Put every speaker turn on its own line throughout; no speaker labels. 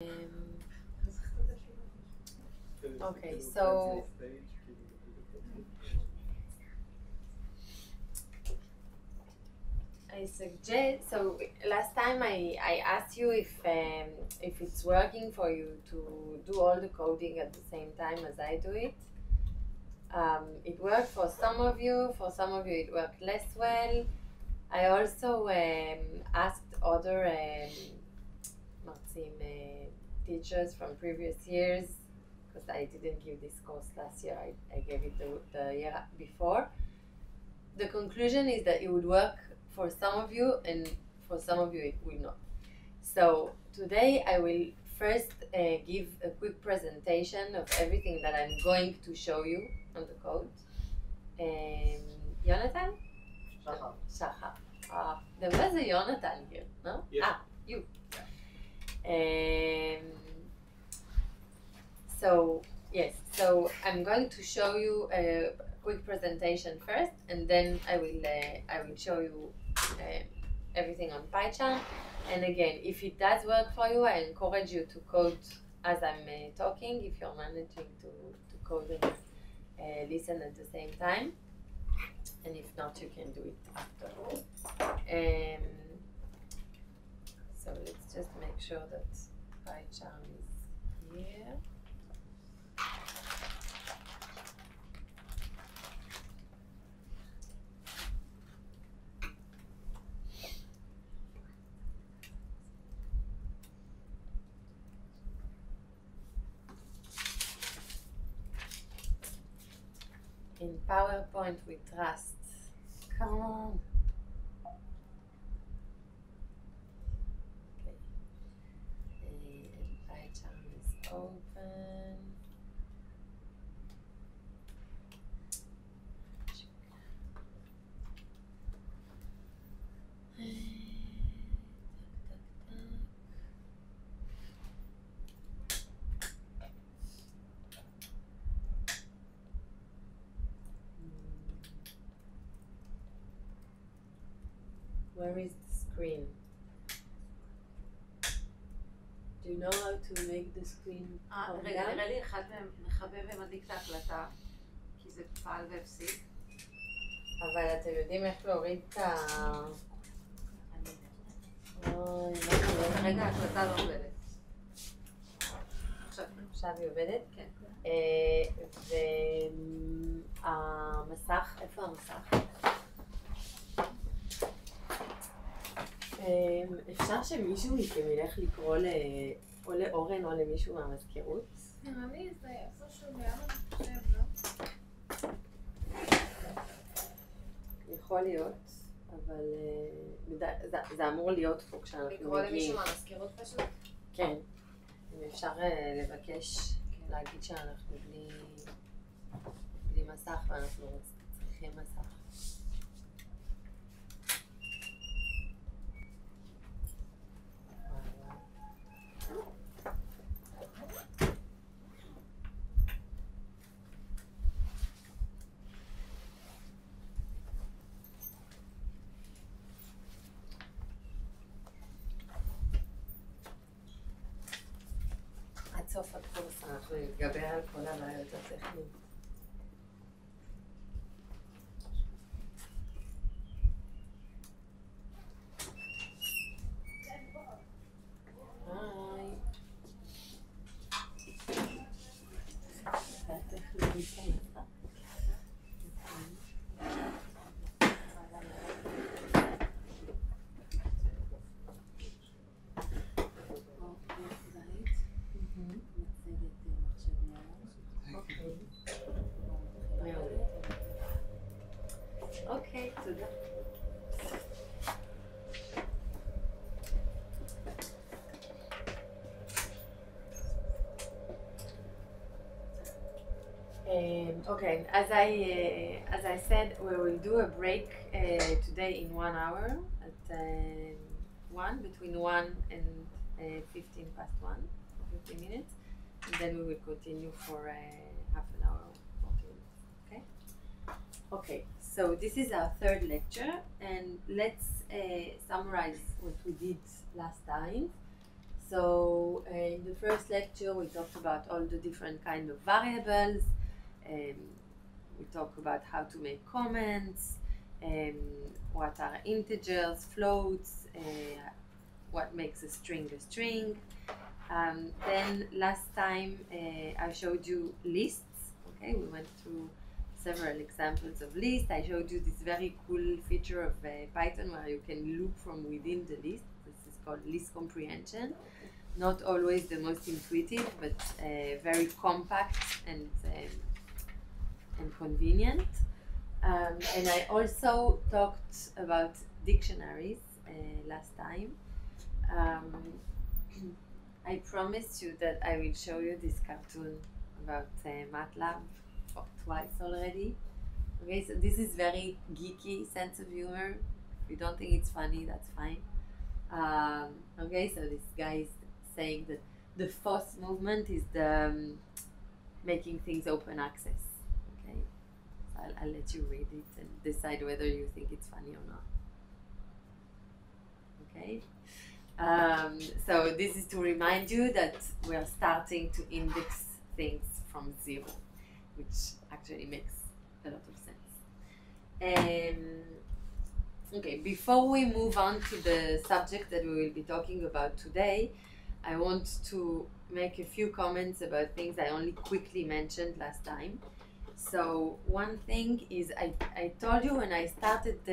Okay, so I suggest. So last time I asked you if it's working for you to do all the coding at the same time as I do it. It worked for some of you. For some of you, it worked less well. I also asked other teachers from previous years, because I didn't give this course last year. I gave it the year before. The conclusion is that it would work for some of you, and for some of you it will not. So today I will first give a quick presentation of everything that I'm going to show you on the code. Jonathan? Shachar. There was a Jonathan here, no?
Yes.
You. So yes, I'm going to show you a quick presentation first, and then I will show you everything on Python. And again, if it does work for you, I encourage you to code as I'm talking, if you're managing to code and listen at the same time. And if not, you can do it after. So let's just make sure that Python is here. In PowerPoint we trust. Come on. Okay. And Python is open. Where is the screen? Do you know how to make the screen come
רגע,
down?
נראה לי אחד מהם מכבה ומדליק את ההקלטה, כי זה פעל והפסיק.
אבל אתם יודעים איך להוריד את ה... אוי,
רגע, ההקלטה לא עובדת.
עכשיו היא עובדת?
כן.
והמסך, איפה המסך? אפשר שמישהו מכם ילך לקרוא או לאורן או למישהו מהמזכירות?
נראה לי זה איפשהו ליד המחשב, לא?
יכול להיות, אבל זה אמור להיות פה כשאנחנו מגיעים.
לקרוא למישהו מהמזכירות פשוט?
כן, אם אפשר לבקש להגיד שאנחנו בלי מסך ואנחנו צריכים מסך. עד סוף הקורס אנחנו נתגבר על כל הבעיות הטכניות. אוקיי, תודה. Okay, as I said, we will do a break today in 1 hour at 1, between 1 and 15 past 1, 15 minutes, and then we will continue for half an hour, 40 minutes, okay? Okay, so this is our third lecture, and let's summarize what we did last time. So in the first lecture we talked about all the different kind of variables. We talked about how to make comments, what are integers, floats, what makes a string a string. Then last time I showed you lists. Okay, we went through several examples of lists. I showed you this very cool feature of Python where you can loop from within the list. This is called list comprehension. Not always the most intuitive, but very compact and convenient. And I also talked about dictionaries last time. I promised you that I will show you this cartoon about MATLAB twice already. Okay, so this is very geeky sense of humor. If you don't think it's funny, that's fine. Okay, so this guy is saying that the FOSS movement is the making things open access. Okay, so I'll let you read it and decide whether you think it's funny or not. Okay. So this is to remind you that we are starting to index things from zero, which actually makes a lot of sense. Okay, before we move on to the subject that we will be talking about today, I want to make a few comments about things I only quickly mentioned last time. So one thing is I told you when I started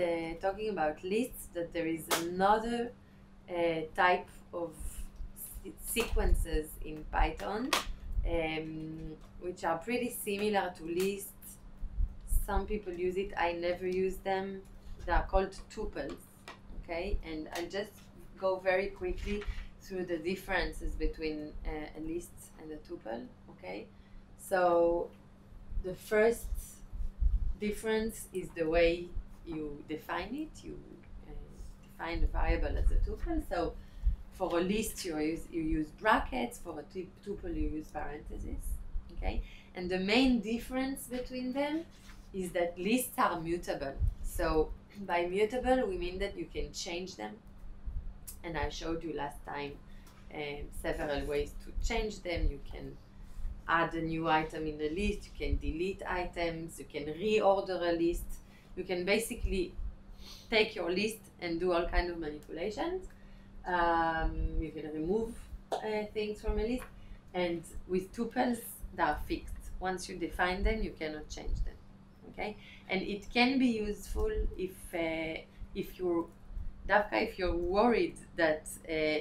talking about lists that there is another type of sequences in Python which are pretty similar to lists. Some people use it, I never use them. They are called tuples, okay? And I'll just go very quickly through the differences between a list and a tuple, okay? So the first difference is the way you define it. You define a variable as a tuple. So for a list you use brackets, for a tuple you use parentheses, okay? And the main difference between them is that lists are mutable. So by mutable we mean that you can change them, and I showed you last time several ways to change them. You can add a new item in a list, you can delete items, you can reorder a list, you can basically take your list and do all kinds of manipulations. You can remove things from a list, and with tuples they are fixed. Once you define them, you cannot change them. Okay, and it can be useful if you're worried that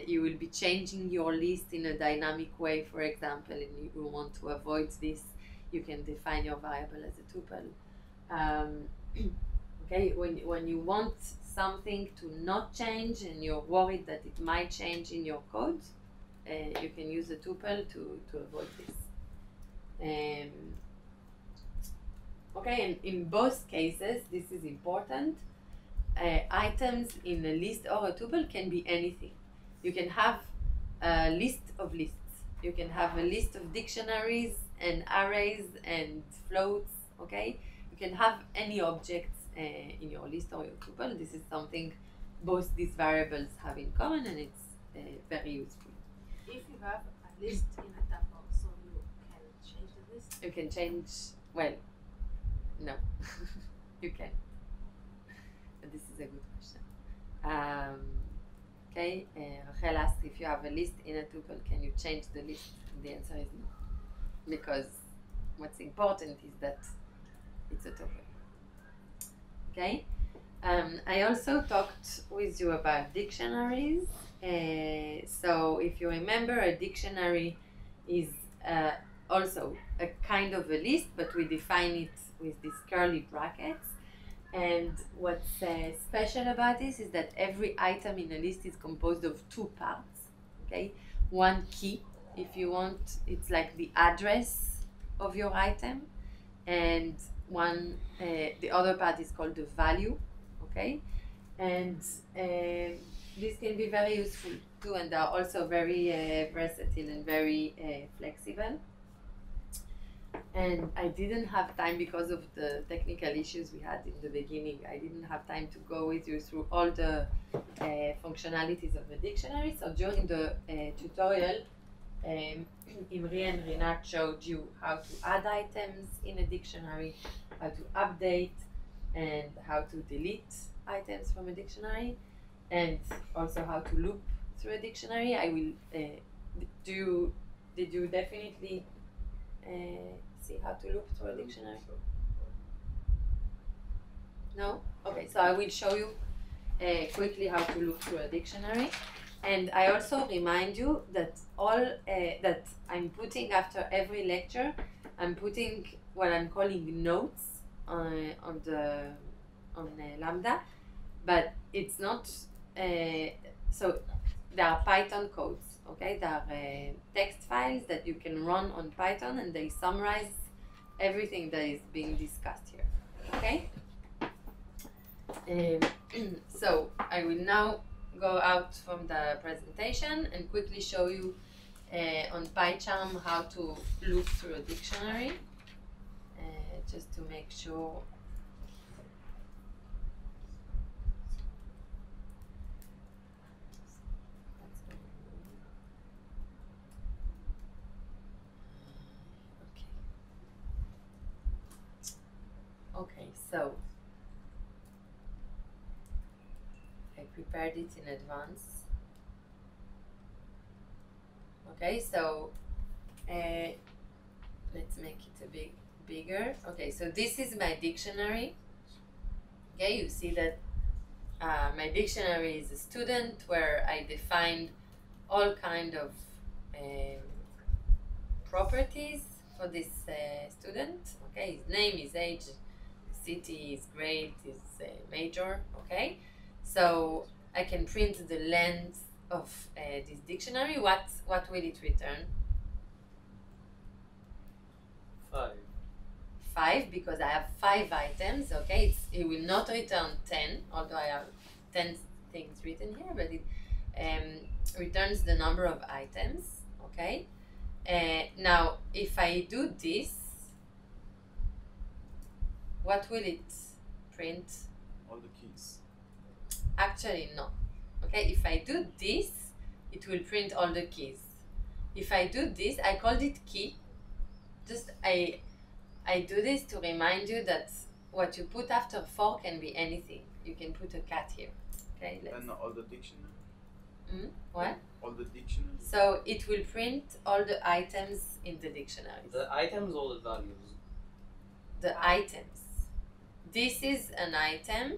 you will be changing your list in a dynamic way, for example, and you want to avoid this, you can define your variable as a tuple. Okay, when you want something to not change and you're worried that it might change in your code, you can use a tuple to avoid this. Okay, and in both cases, this is important. Items in a list or a tuple can be anything. You can have a list of lists. You can have a list of dictionaries and arrays and floats, okay? You can have any objects in your list or your tuple. This is something both these variables have in common, and it's very useful.
If you have a list in a tuple, so you can change the list?
You can change, well, no, you can. But this is a good question. Okay, Rachel asked if you have a list in a tuple, can you change the list? And the answer is no, because what's important is that it's a tuple. Okay, I also talked with you about dictionaries. So if you remember, a dictionary is also a kind of a list, but we define it with these curly brackets. And what's special about this is that every item in a list is composed of two parts, okay? One key, if you want, it's like the address of your item, and the other part is called the value, okay? And this can be very useful too, and they are also very versatile and very flexible. And I didn't have time because of the technical issues we had in the beginning. I didn't have time to go with you through all the functionalities of the dictionary. So during the tutorial, Imri and Rinat showed you how to add items in a dictionary, how to update, and how to delete items from a dictionary, and also how to loop through a dictionary. I will did you definitely see how to loop through a dictionary? No? Okay, so I will show you quickly how to loop through a dictionary. And I also remind you that that I'm putting after every lecture, I'm putting what I'm calling notes on Lambda, but it's not, so there are Python codes, okay? There are text files that you can run on Python, and they summarize everything that is being discussed here, okay? So I will now go out from the presentation and quickly show you on PyCharm how to loop through a dictionary, just to make sure. Okay, so I prepared it in advance. Okay, so let's make it a bit bigger. Okay, so this is my dictionary. Okay, you see that my dictionary is a student where I defined all kind of properties for this student. Okay, his name, his age, city, his grade, his major. Okay, so I can print the length of this dictionary. What will it return?
5.
5, because I have 5 items. Okay, it will not return 10, although I have 10 things written here, but it returns the number of items. Okay, now if I do this, what will it print?
All the keys.
Actually, no. Okay, if I do this, it will print all the keys. If I do this, I called it key. Just I do this to remind you that what you put after 4 can be anything. You can put a cat here. Okay,
And all the dictionary?
What?
All the dictionary?
So it will print all the items in the dictionary.
The items or the values?
The items. This is an item,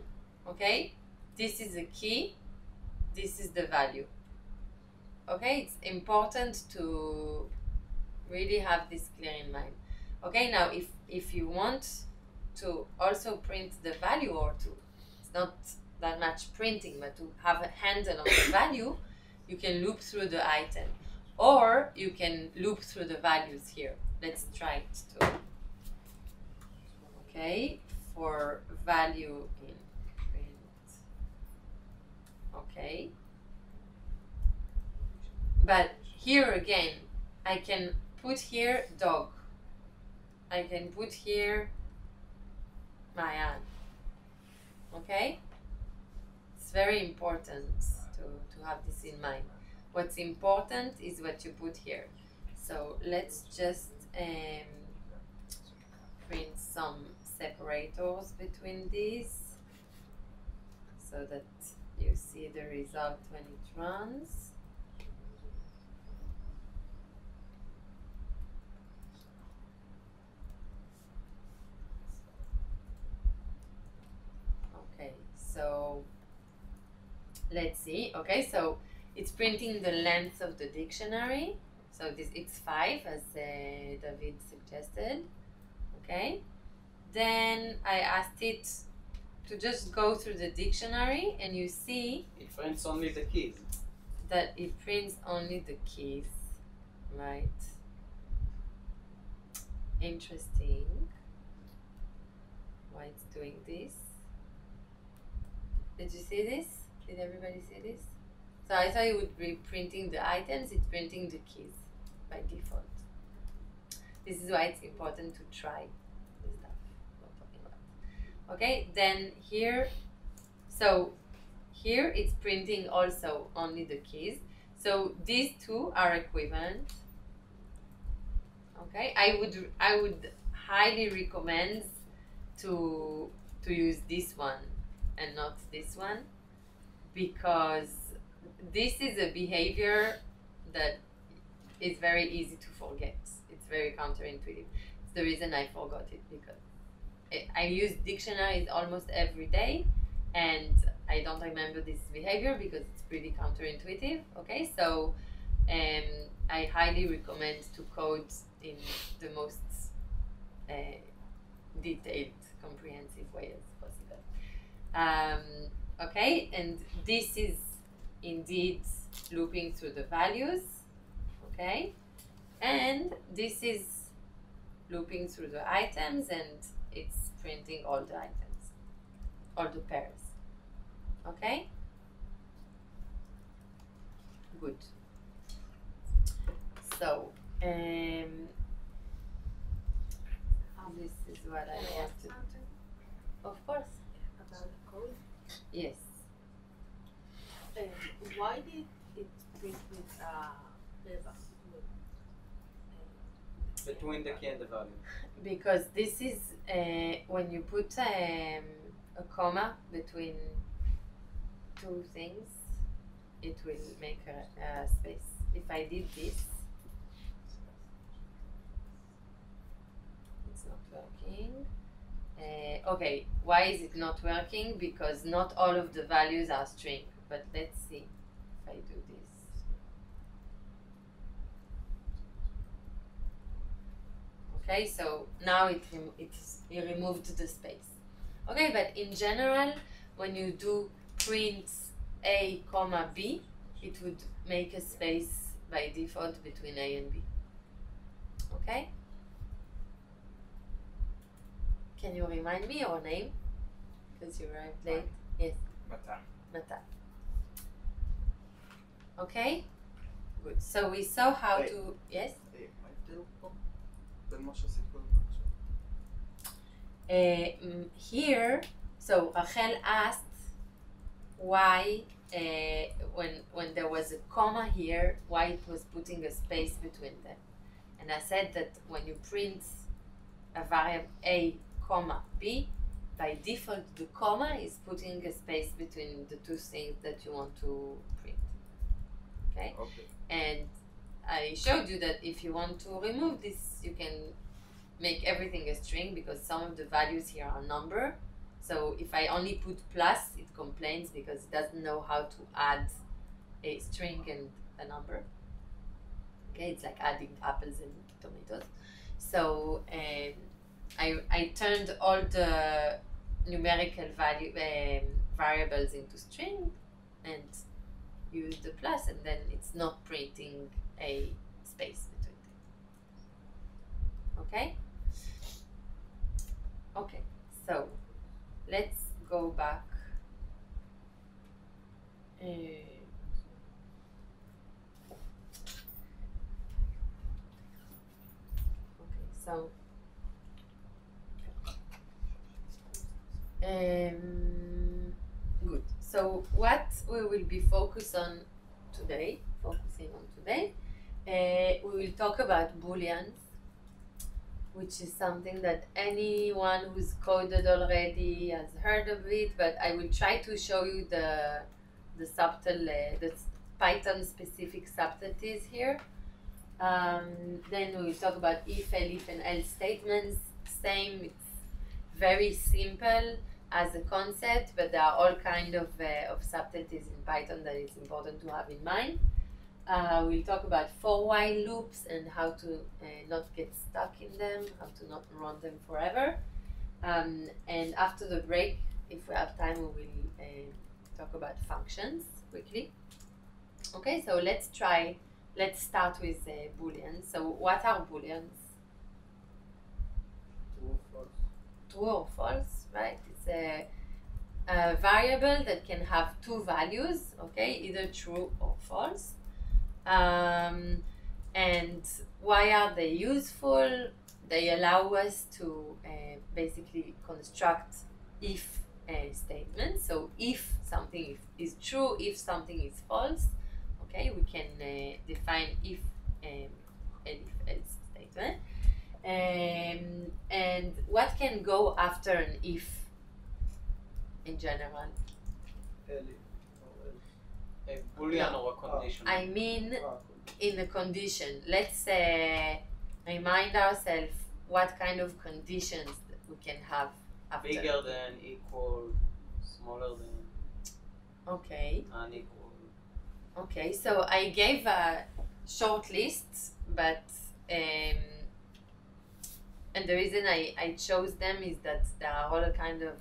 okay? This is a key. This is the value. Okay, it's important to really have this clear in mind. Okay, now if you want to also print the value, or to, it's not that much printing, but to have a handle on the value, you can loop through the item, or you can loop through the values here. Let's try it too. Okay, for value in print. Okay, but here again, I can put here dog. I can put here מעיין. Okay? It's very important to have this in mind. What's important is what you put here. So let's just print some separators between these so that you see the result when it runs. Okay, so let's see. Okay, so it's printing the length of the dictionary. So this it's 5, as David suggested. Okay, then I asked it to just go through the dictionary, and you see
It prints only the keys.
that it prints only the keys, right? Interesting. Why it's doing this? Did you see this? Did everybody see this? So I thought it would be printing the items, it's printing the keys by default. This is why it's important to try the stuff we're talking about. Okay, then here, so here it's printing also only the keys. So these two are equivalent. Okay, I would highly recommend to use this one and not this one, because this is a behavior that is very easy to forget. It's very counterintuitive. It's the reason I forgot it, because I use dictionaries almost every day and I don't remember this behavior because it's pretty counterintuitive. Okay, so I highly recommend to code in the most detailed, comprehensive way as possible. Okay, and this is indeed looping through the values. Okay, and this is looping through the items, and it's printing all the items, all the pairs. Okay, good. So this is what I want to. Of course.
About the code.
Yes.
Why did it print with Reva?
Between the key and the value.
Because this is when you put a comma between two things, it will make a space. If I did this, it's not working. Okay, why is it not working? Because not all of the values are string. But let's see if I do this. Okay, so now it removed the space. Okay, but in general, when you do print A, comma B, it would make a space by default between A and B. Okay? Can you remind me your name? Because you arrived late. Yes. Mata. Okay? Good. So we saw how to... Yes? Here, so Rachel asked why, when there was a comma here, why it was putting a space between them. And I said that when you print a variable A, comma B, by default the comma is putting a space between the two things that you want to print. Okay? And I showed you that if you want to remove this, you can make everything a string, because some of the values here are number. So if I only put plus, it complains because it doesn't know how to add a string and a number. Okay, it's like adding apples and tomatoes. So I turned all the numerical value variables into string and used the plus, and then it's not printing a space between them. Okay? Okay, so let's go back. Okay, so good. So what we will be focusing on today, we will talk about booleans, which is something that anyone who's coded already has heard of it, but I will try to show you the subtle, the Python specific subtleties here. Then we will talk about if and else statements. Same, it's very simple as a concept, but there are all kind of subtleties in Python that it's important to have in mind. We'll talk about for while loops and how to not get stuck in them, how to not run them forever. And after the break, if we have time, we will talk about functions quickly. Okay, so let's start with booleans. So what are booleans? True or false, right? It's a variable that can have two values, okay, either true or false. And why are they useful? they allow us to basically construct if statements. So if something is true, if something is false, okay, we can define if and if-else statement. And what can go after an if in general?
A boolean or a condition.
I mean, in a condition. Let's remind ourselves what kind of conditions we can have after.
Bigger than, equal, smaller than,
Okay.
unequal.
Okay, so I gave a short list, but and the reason I chose them is that there are all kind of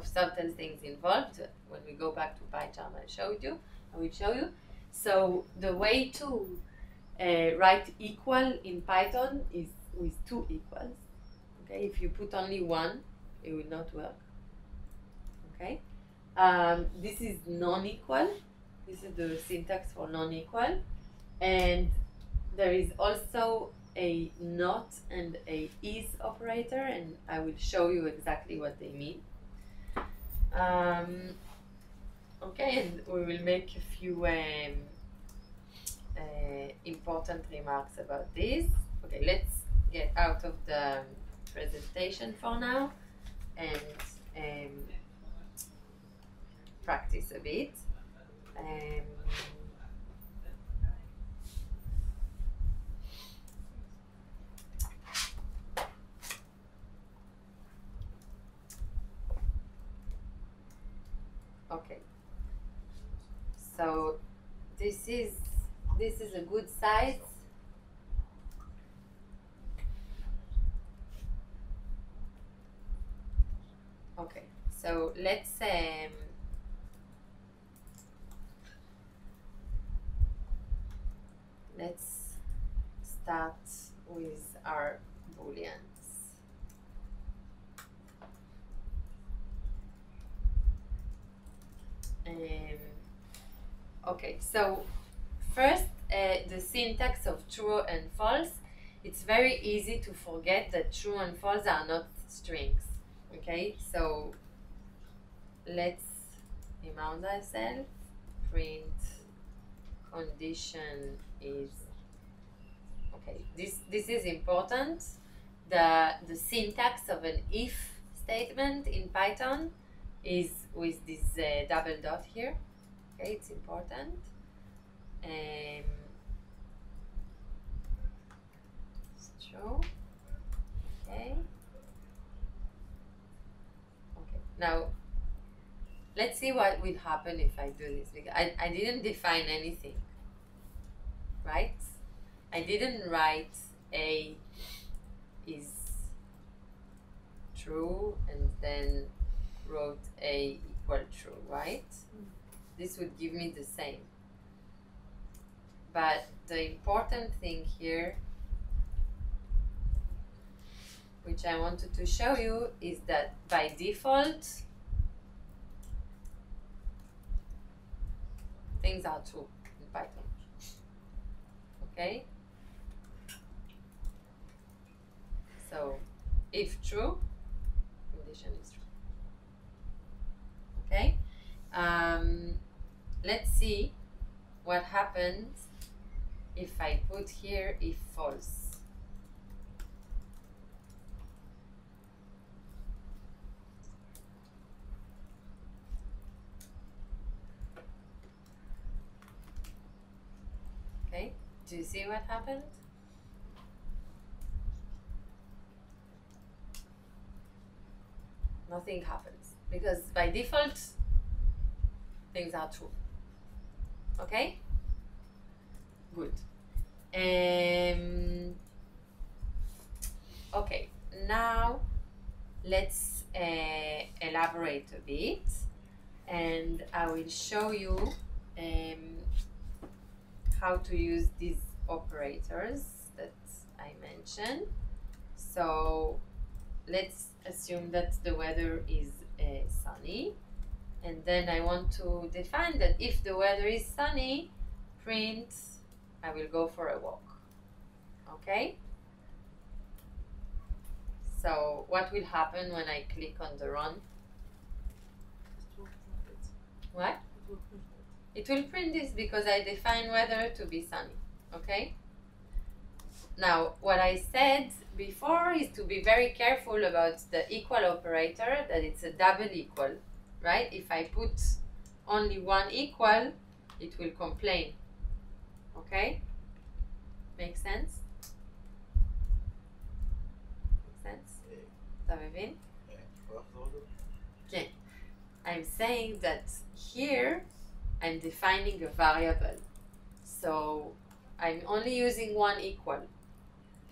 subtle things involved. When we go back to PyCharm, I will show you. So the way to write equal in Python is with two equals. Okay, if you put only one, it will not work. Okay, this is non-equal. This is the syntax for non-equal, and there is also a not and a is operator, and I will show you exactly what they mean. Okay, and we will make a few important remarks about this. Okay, let's get out of the presentation for now and practice a bit. Okay, so this is a good size. Okay, so let's start with our booleans. Okay, so first the syntax of true and false. It's very easy to forget that true and false are not strings. Okay, so let's remind ourselves. Print condition is okay. This is important. The syntax of an if statement in Python is with this double dot here. Okay, it's important. It's true. Okay. Okay. Now, let's see what will happen if I do this. Because I didn't define anything, right? I didn't write A is true and then wrote A equal true, right? This would give me the same. But the important thing here, which I wanted to show you, is that by default, things are true in Python. Okay? So, if true, condition is true. Okay? Let's see what happens if I put here if false. Okay, do you see what happened? Nothing happens because by default things are true. Okay? Good. Okay, now let's elaborate a bit, and I will show you how to use these operators that I mentioned. So let's assume that the weather is sunny, and then I want to define that if the weather is sunny, print I will go for a walk. Okay? what will happen when I click on the run? What? It will print this because I define weather to be sunny, okay? Now, what I said before is to be very careful about the equal operator, that it's a double equal, right? If I put only one equal, it will complain, okay? Make sense? Make sense? אתה מבין? כן. I'm saying that here I'm defining a variable. So I'm only using one equal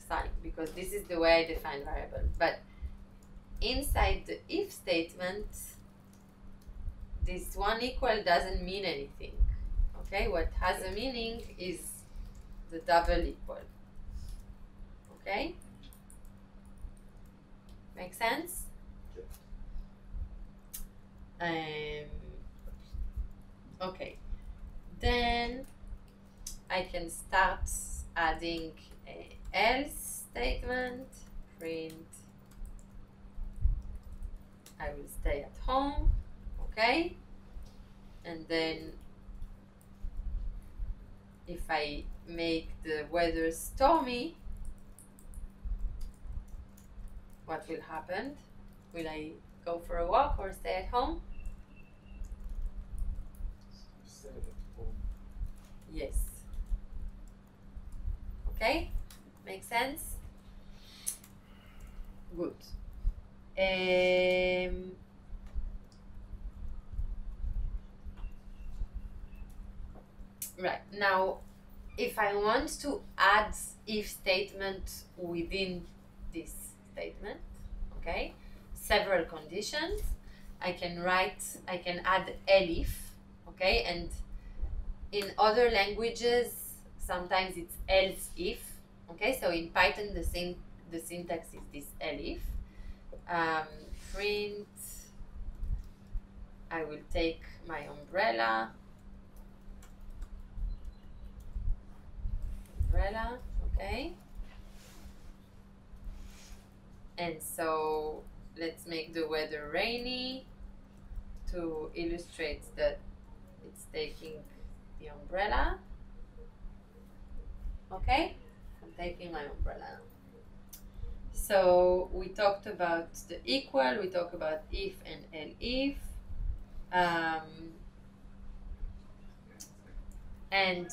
sign because this is the way I define variable. But inside the if statement, this one equal doesn't mean anything. Okay, what has a meaning is the double equal. Okay? Make sense? Okay, then I can start adding a else statement, print I will stay at home, okay, and then if I make the weather stormy, what will happen? Will I go for a walk or stay at home? Yes. Okay? Make sense? Good. Right. Now, if I want to add if statement within this statement, okay, several conditions, I can add elif, okay, and in other languages, sometimes it's else if, okay, so in Python the syntax is this elif. Print, I will take my umbrella, okay, and so let's make the weather rainy to illustrate that it's taking the umbrella. Okay, I'm taking my umbrella now. So we talked about the equal, we talked about if and elif, and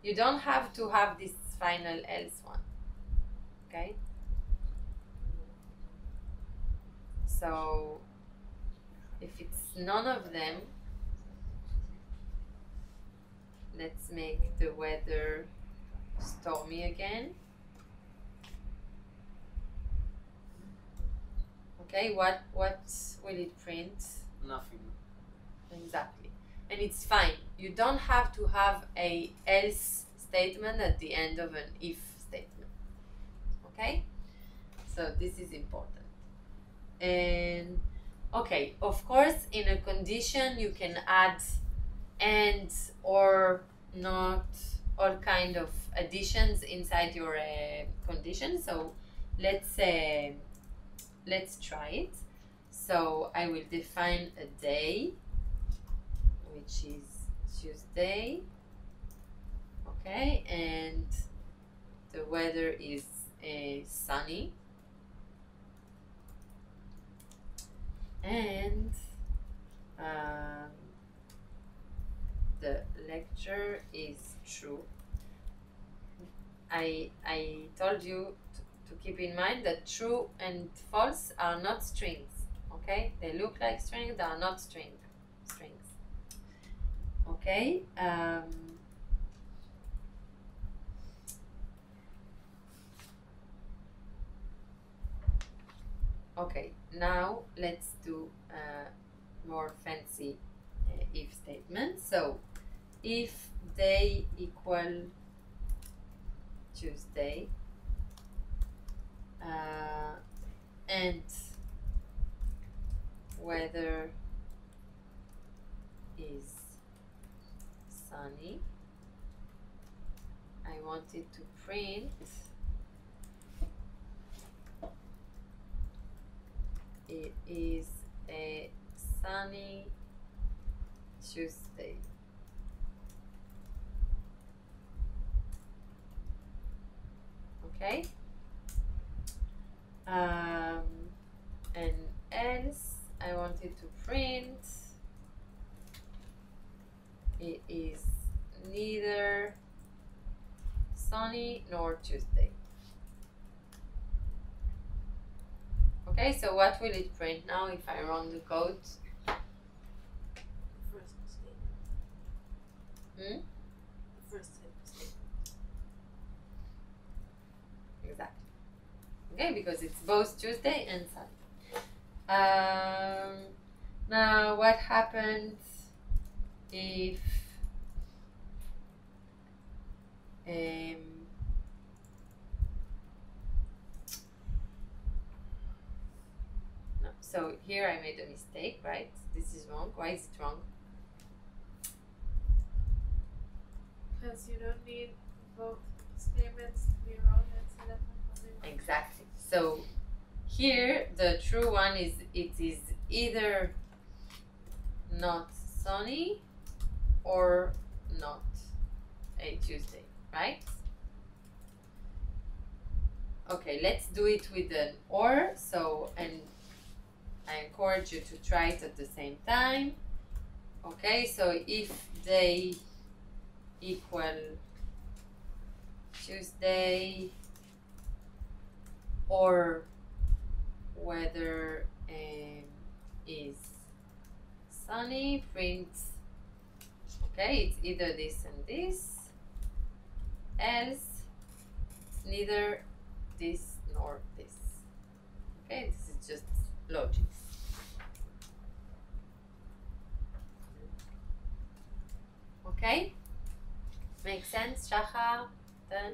you don't have to have this final else one, okay? So if it's none of them, let's make the weather stormy again. Okay, what will it print?
Nothing.
Exactly. And it's fine. You don't have to have a else statement at the end of an if statement. Okay? So this is important. And okay, of course in a condition you can add and or not, all kind of additions inside your condition. So let's try it. So I will define a day, which is Tuesday, okay, and the weather is sunny, and the lecture is true. I told you to keep in mind that true and false are not strings, okay? They look like strings, they are not strings. Okay? Okay, now let's do a more fancy if statement. So, if day equal Tuesday, and weather is sunny, I wanted to print it is a sunny Tuesday. Okay. And else I wanted to print it is neither sunny nor Tuesday. Okay, so what will it print now if I run the code?
First statement.
Hmm?
The first statement.
Exactly. Okay, because it's both Tuesday and Sunday. Now, what happens if no, so here I made a mistake, right? This is wrong. Why is it wrong?
Because you don't need both statements to be wrong instead of only one.
Exactly. So here the true one is it is either not sunny or not a Tuesday, right? Okay, let's do it with an or. So, and I encourage you to try it at the same time. Okay, so if they equal Tuesday or weather is sunny, print, okay, it's either this and this, else it's neither this nor this. Okay, this is just logic. Okay, makes sense, Shachar? Then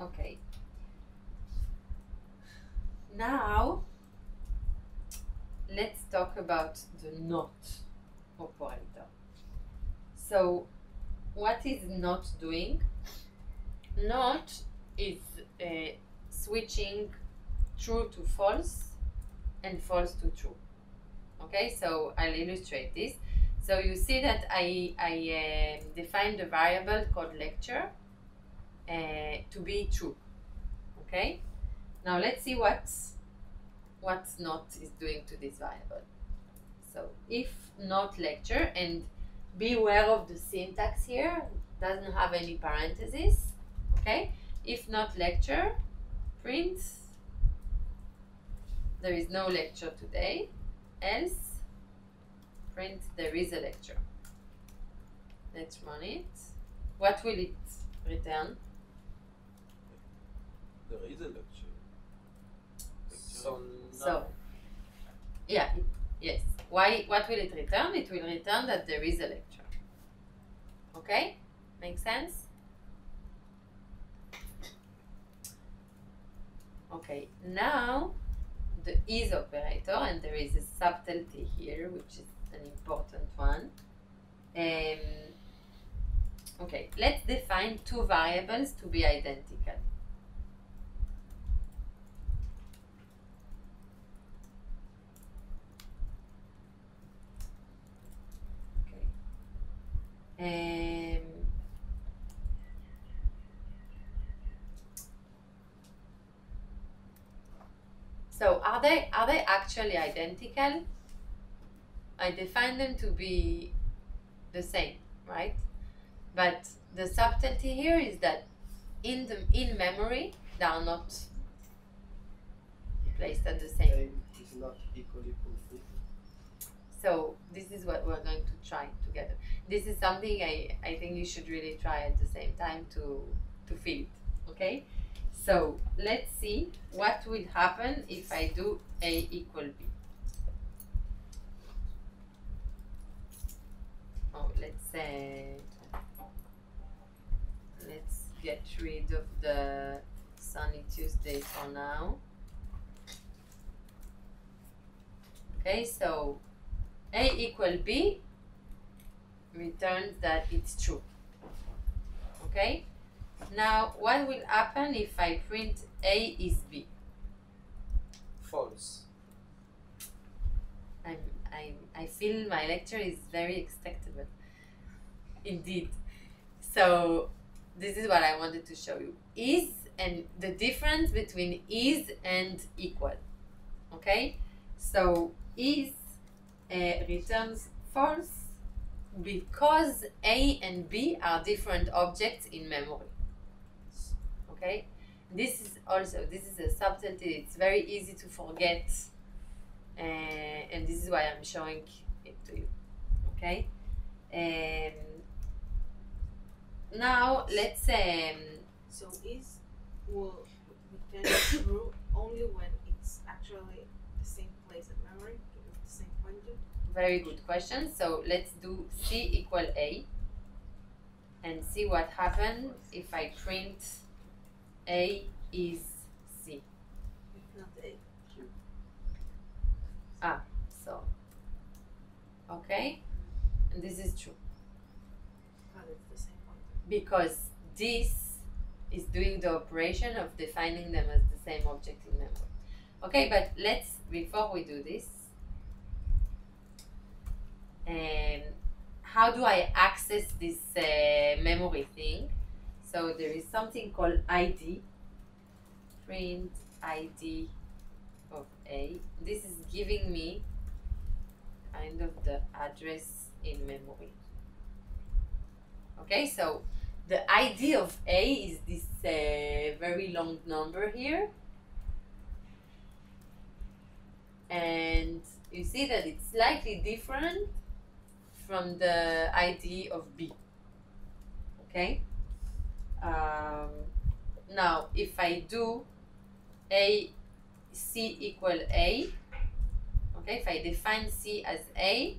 okay. Now let's talk about the not operator. So what is not doing? Not is switching true to false and false to true. Okay, so I'll illustrate this. So you see that I defined a variable called lecture to be true. Okay, now let's see what's not is doing to this variable. So if not lecture, and be aware of the syntax here, doesn't have any parentheses. Okay, if not lecture, print there is no lecture today, else print there is a lecture. Let's run it. What will it return?
There is a lecture.
So,
So, yeah, yes. Why? What will it return? It will return that there is a lecture. Okay? Make sense? Okay, now the is operator, and there is a subtlety here, which is an important one. Okay, let's define two variables to be identical. So are they actually identical? I define them to be the same, right? But the subtlety here is that in memory they are not placed at the same.
It's not equally fulfilled.
So this is what we're going to try together. This is something I think you should really try at the same time to feel it, okay? So let's see what will happen if I do A equal B. Oh, let's get rid of the sunny Tuesday for now. Okay, so A equal B returns that it's true. Okay? Now, what will happen if I print A is B?
false.
I feel my lecture is very expectable. Indeed. So this is what I wanted to show you. Is, and the difference between is and equal. Okay? So is returns false because A and B are different objects in memory. Okay? This is a subtlety. It's very easy to forget, and this is why I'm showing it to you. Okay? Now let's
So is will return true only when it's actually the same place in memory, with the same pointer.
very good question. So let's do C equal A and see what happens if I print A is C.
If not A.
So okay, and this is true
But it's the same pointer.
because this is doing the operation of defining them as the same object in memory. Okay, but let's, before we do this, how do I access this memory thing? So there is something called ID, print ID of A. This is giving me kind of the address in memory. Okay, so the ID of A is this very long number here. And you see that it's slightly different from the ID of B. Okay? Now, if I do C equal A, okay, if I define C as A,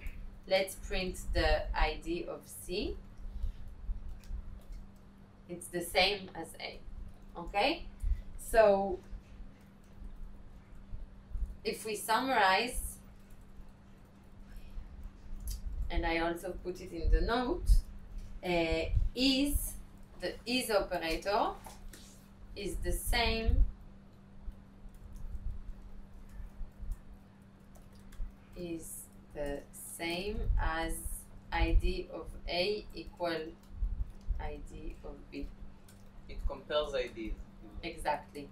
let's print the ID of C. It's the same as A. Okay? So, if we summarize, and I also put it in the note, is, the is operator is the same as ID of A equal ID of B.
It compares IDs.
Exactly.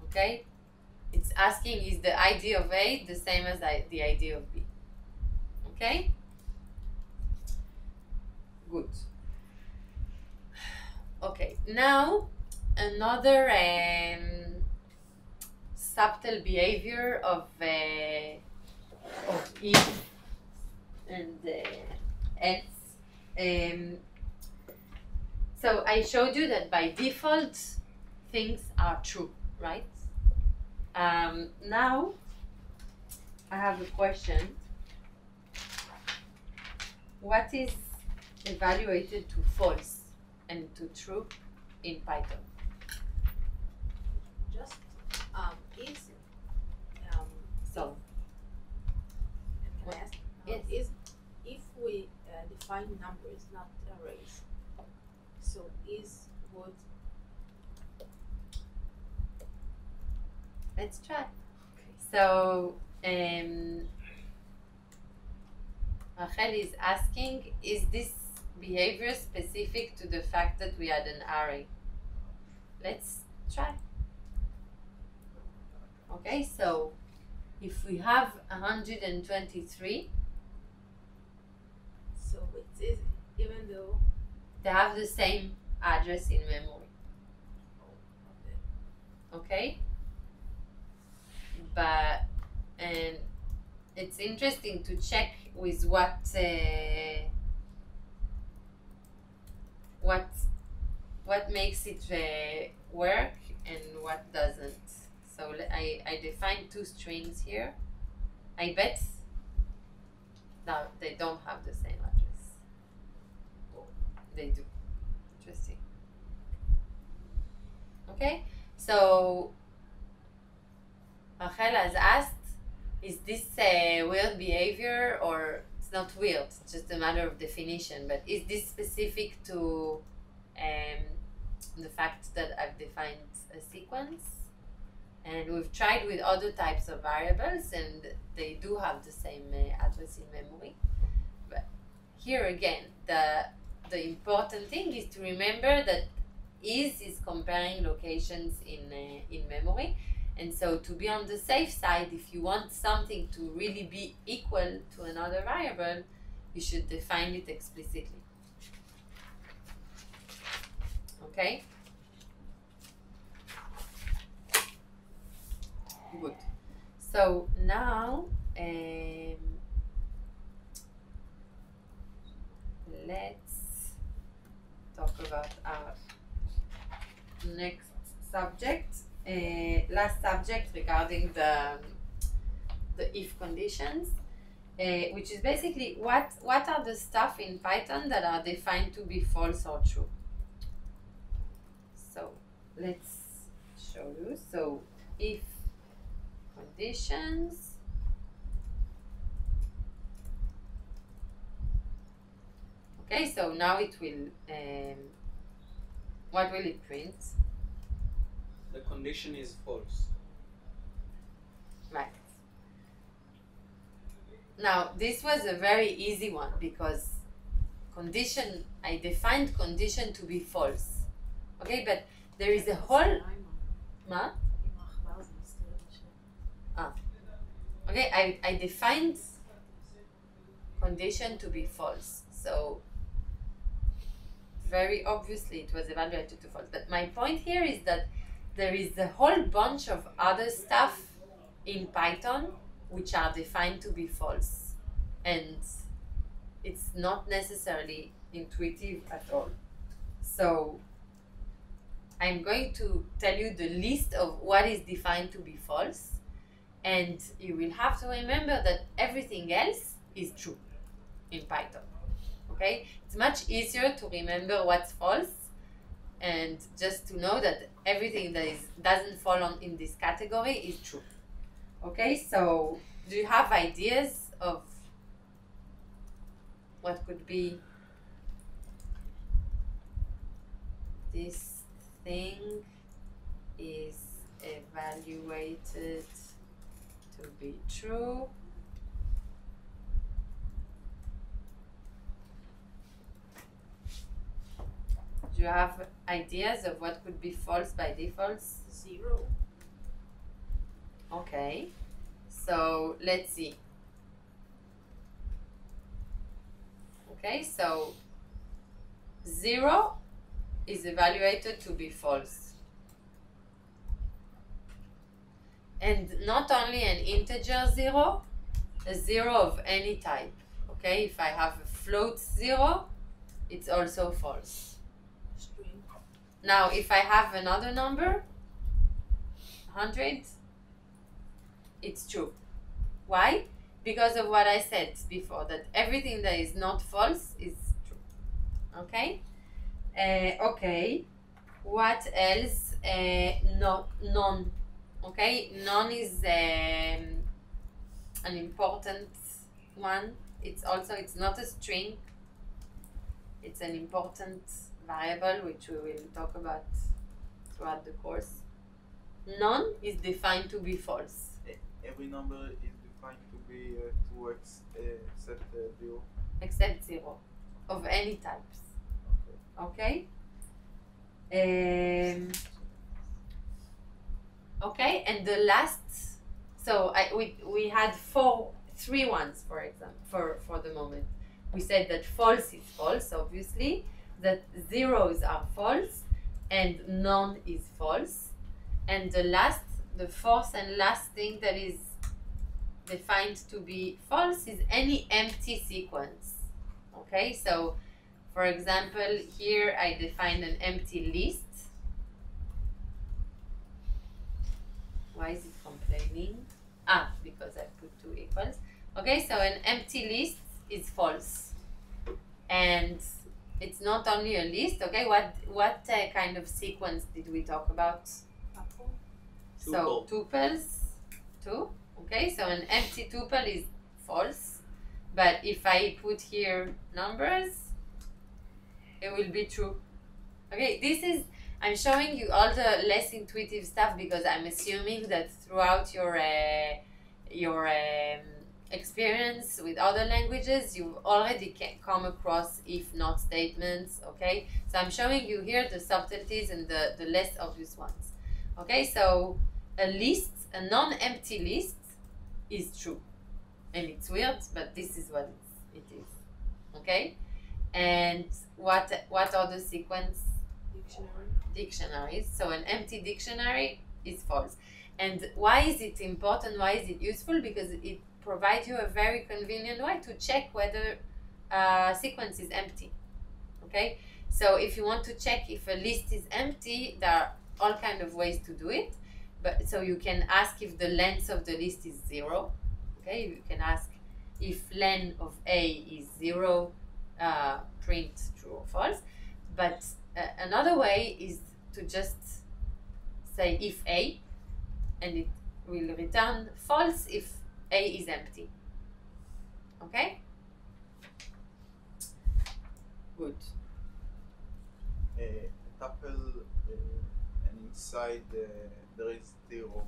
Okay? It's asking, is the ID of A the same as the ID of B? Okay? Good. Okay, now another subtle behavior of if and else. So I showed you that by default things are true, right? Now I have a question. What is evaluated to false and to true in Python?
Just is
So
can I ask?
Yes.
Is if we define numbers, not arrays. So is would
let's try. So Rachel is asking, is this behavior specific to the fact that we had an array? Let's try. Okay, so if we have 123,
so it is even though
they have the same address in memory. Okay? But, and it's interesting to check with what makes it work and what doesn't. So I define two strings here. I bet now they don't have the same address. They do. Interesting. Okay, so Rachel has asked, is this a weird behavior, or it's not weird, it's just a matter of definition, but is this specific to the fact that I've defined a sequence? And we've tried with other types of variables, and they do have the same address in memory. But here again, the important thing is to remember that is comparing locations in memory. And so to be on the safe side, if you want something to really be equal to another variable, you should define it explicitly. Okay? Good. So now let's talk about our next subject. Last subject regarding the if conditions, which is basically what are the stuff in Python that are defined to be false or true. So let's show you. So if conditions, okay, so now it will what will it print?
The condition is false.
Right. Now this was a very easy one because condition, I defined condition to be false. Okay, but there is a whole ma? Okay, I defined condition to be false. So very obviously it was evaluated to false. But my point here is that there is a whole bunch of other stuff in Python which are defined to be false. And it's not necessarily intuitive at all. So I'm going to tell you the list of what is defined to be false. And you will have to remember that everything else is true in Python. Okay? It's much easier to remember what's false and just to know that everything that doesn't fall in this category is true. Okay, so do you have ideas of what could be this thing is evaluated to be true? Do you have ideas of what could be false by default?
0.
Okay, so let's see. Okay, so 0 is evaluated to be false. And not only an integer 0, a 0 of any type. Okay, if I have a float 0, it's also false.
String.
Now, if I have another number, 100, it's true. Why? Because of what I said before, that everything that is not false is true. Okay? Okay. What else? None. Okay? None is an important one. It's not a string. It's an important variable which we will talk about throughout the course. None is defined to be false.
Every number is defined to be true except 0.
Except 0 of any types. Okay? Okay, and the last, so we had 3 ones, for example, for the moment. We said that false is false, obviously, that zeros are false, and none is false. And the fourth and last thing that is defined to be false is any empty sequence. Okay, so for example, here I defined an empty list. Why is it complaining? Because I put 2 equals. Okay, so an empty list is false. And it's not only a list. Okay, what kind of sequence did we talk about?
Tuple.
So tuples, 2. Okay, so an empty tuple is false. But if I put here numbers, it will be true. Okay, this is I'm showing you all the less intuitive stuff because I'm assuming that throughout your experience with other languages, you've already come across if-not statements, okay? So I'm showing you here the subtleties and the less obvious ones, okay? So a list, a non-empty list is true. And it's weird, but this is what it is, okay? And what are the sequence? Dictionaries. So an empty dictionary is false. And why is it important? Why is it useful? Because it provides you a very convenient way to check whether a sequence is empty. Okay? So if you want to check if a list is empty, there are all kinds of ways to do it. But so you can ask if the length of the list is 0. Okay? You can ask if len of A is 0, print true or false. But another way is to just say if A, and it will return false if A is empty. Okay? Good.
A tuple and inside there is 0,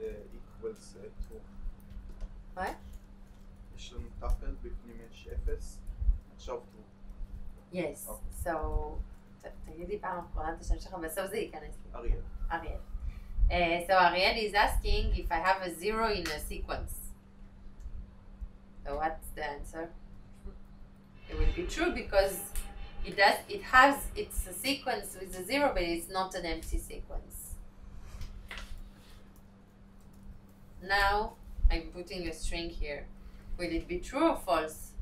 it equals 2.
What?
יש לנו טאפל, בפנים יש 0, עכשיו 2.
Yes. So, תגיד לי פעם אחרונה את השם שלך, בסוף זה ייכנס לי.
אריאל.
Ariel. So Ariel is asking if I have a 0 in a sequence. So what's the answer? It will be true because it's a sequence with a 0, but it's not an empty sequence. Now I'm putting a string here. Will it be true or false?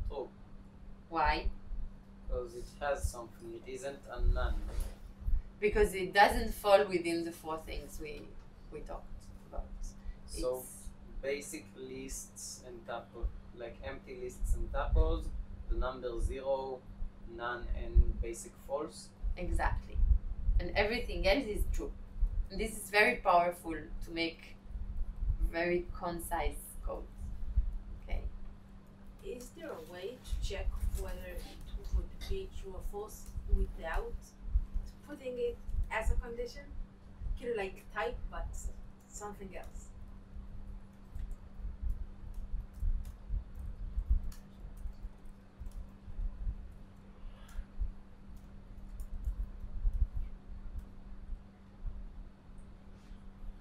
True.
Why?
Because it has something. It isn't a none.
Because it doesn't fall within the 4 things we talked about.
So basic lists and tuples, like empty lists and tuples, the number 0, none, and basic false.
Exactly. And everything else is true. And this is very powerful to make very concise code. Okay.
Is there a way to check whether it would be true or false without putting it as a condition? Kind of like type, but something else.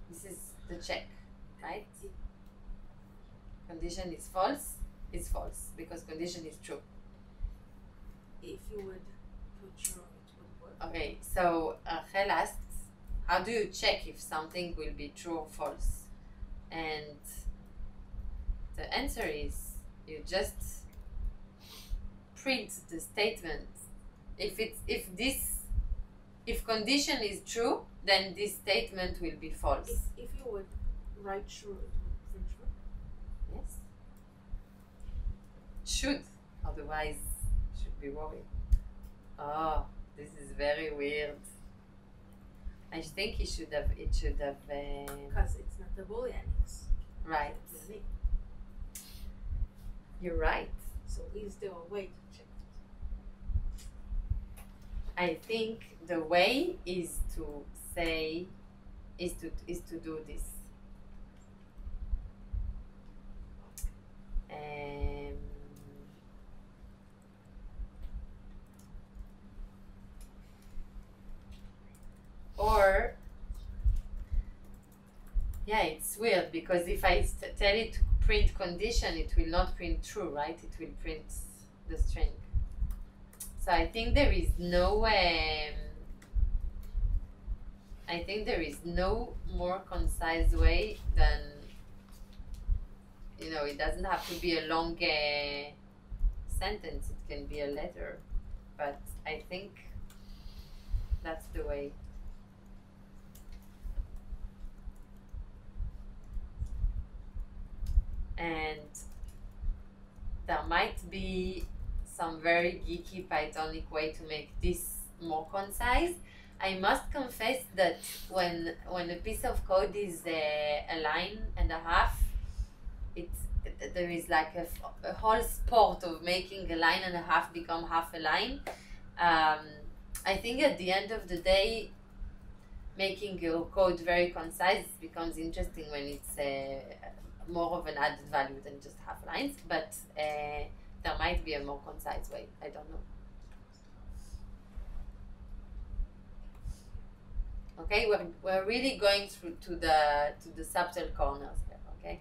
This is the check, right? Condition is false because condition is true.
If you would put true, it would work.
Okay, so Rachel asks, how do you check if something will be true or false? And the answer is you just print the statement. If condition is true, then this statement will be false.
If you would write true, it would print true.
Yes. Should, otherwise should be worried. Oh, this is very weird. I think it should have
Because it's not a Boolean, it's
right.
unique.
You're right.
So is there a way to check it?
I think the way is to say is to do this. Or yeah, it's weird because if I tell it to print condition, it will not print true, right? It will print the string. So I think there is no more concise way than, it doesn't have to be a long sentence, it can be a letter, but I think that's the way. And there might be some very geeky Pythonic way to make this more concise. I must confess that when a piece of code is a line and a half, there is like a whole sport of making a line and a half become half a line. I think at the end of the day, making your code very concise becomes interesting when it's more of an added value than just half lines, but there might be a more concise way. I don't know. Okay, we're really going through to the subtle corners here. Okay.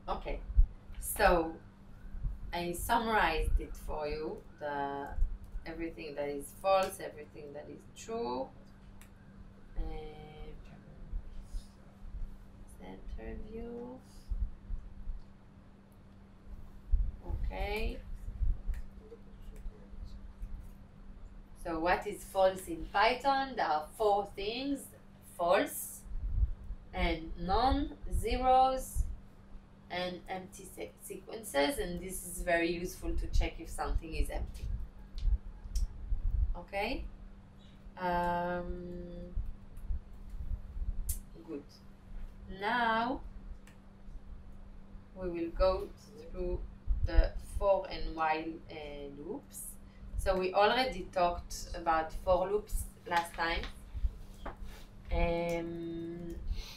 Okay, so I summarized it for you, everything that is false, everything that is true. Center view. Okay. So what is false in Python? There are 4 things: false, and none, zeros, and empty sequences, and this is very useful to check if something is empty. Okay. Good. Now we will go through the for and while loops. So we already talked about for loops last time,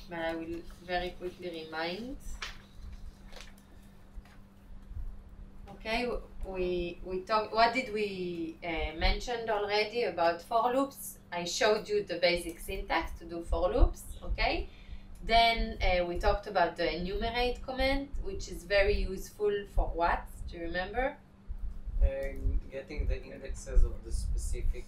but I will very quickly remind. Okay, we talked. What did we mentioned already about for loops? I showed you the basic syntax to do for loops. Okay, then we talked about the enumerate command, which is very useful for what? Do you remember?
Getting the indexes of the specific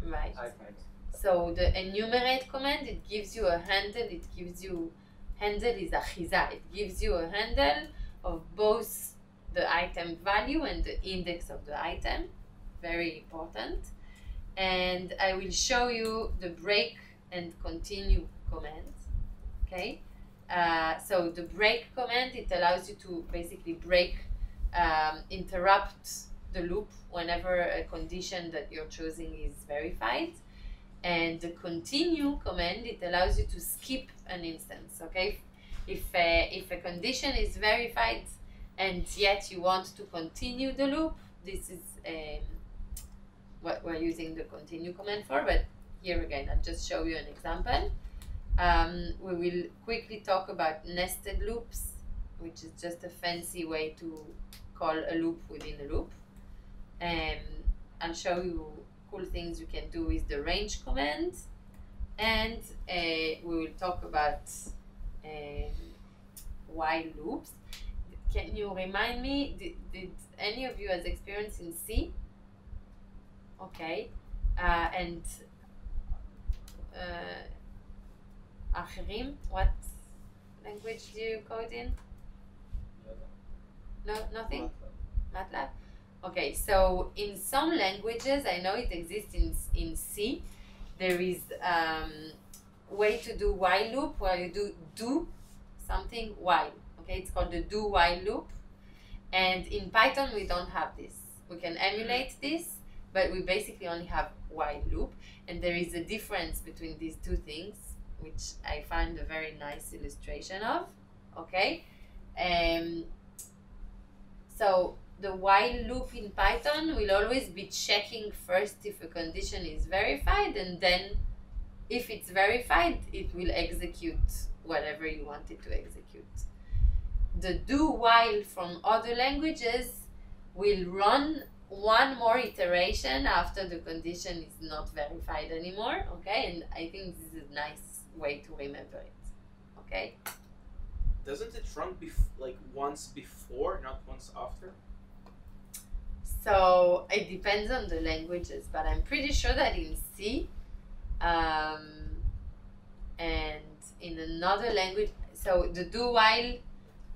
Right.
items.
So the enumerate command, it gives you a handle. It gives you handle is achiza. It gives you a handle of both the item value and the index of the item. Very important. And I will show you the break and continue command. Okay. So the break command, it allows you to basically break, interrupt the loop whenever a condition that you're choosing is verified. And the continue command, it allows you to skip an instance. Okay. If a condition is verified and yet you want to continue the loop, this is what we're using the continue command for. But here again, I'll just show you an example. We will quickly talk about nested loops, which is just a fancy way to call a loop within a loop. I'll show you cool things you can do with the range command, and we will talk about while loops. Can you remind me, did any of you has experience in C? Okay. And אחרים, what language do you code in? No, nothing? MATLAB? Okay, so in some languages, I know it exists in C, there is way to do while loop where you do something while. Okay, it's called the do while loop. And in Python, we don't have this. We can emulate this, but we basically only have while loop. And there is a difference between these two things, which I find a very nice illustration of. Okay, so the while loop in Python will always be checking first if a condition is verified, and then if it's verified, it will execute whatever you want it to execute. The do while from other languages will run one more iteration after the condition is not verified anymore. Okay, and I think this is a nice way to remember it. Okay.
Doesn't it run like once before, not once after?
So it depends on the languages, but I'm pretty sure that in C and in another language, so the do while,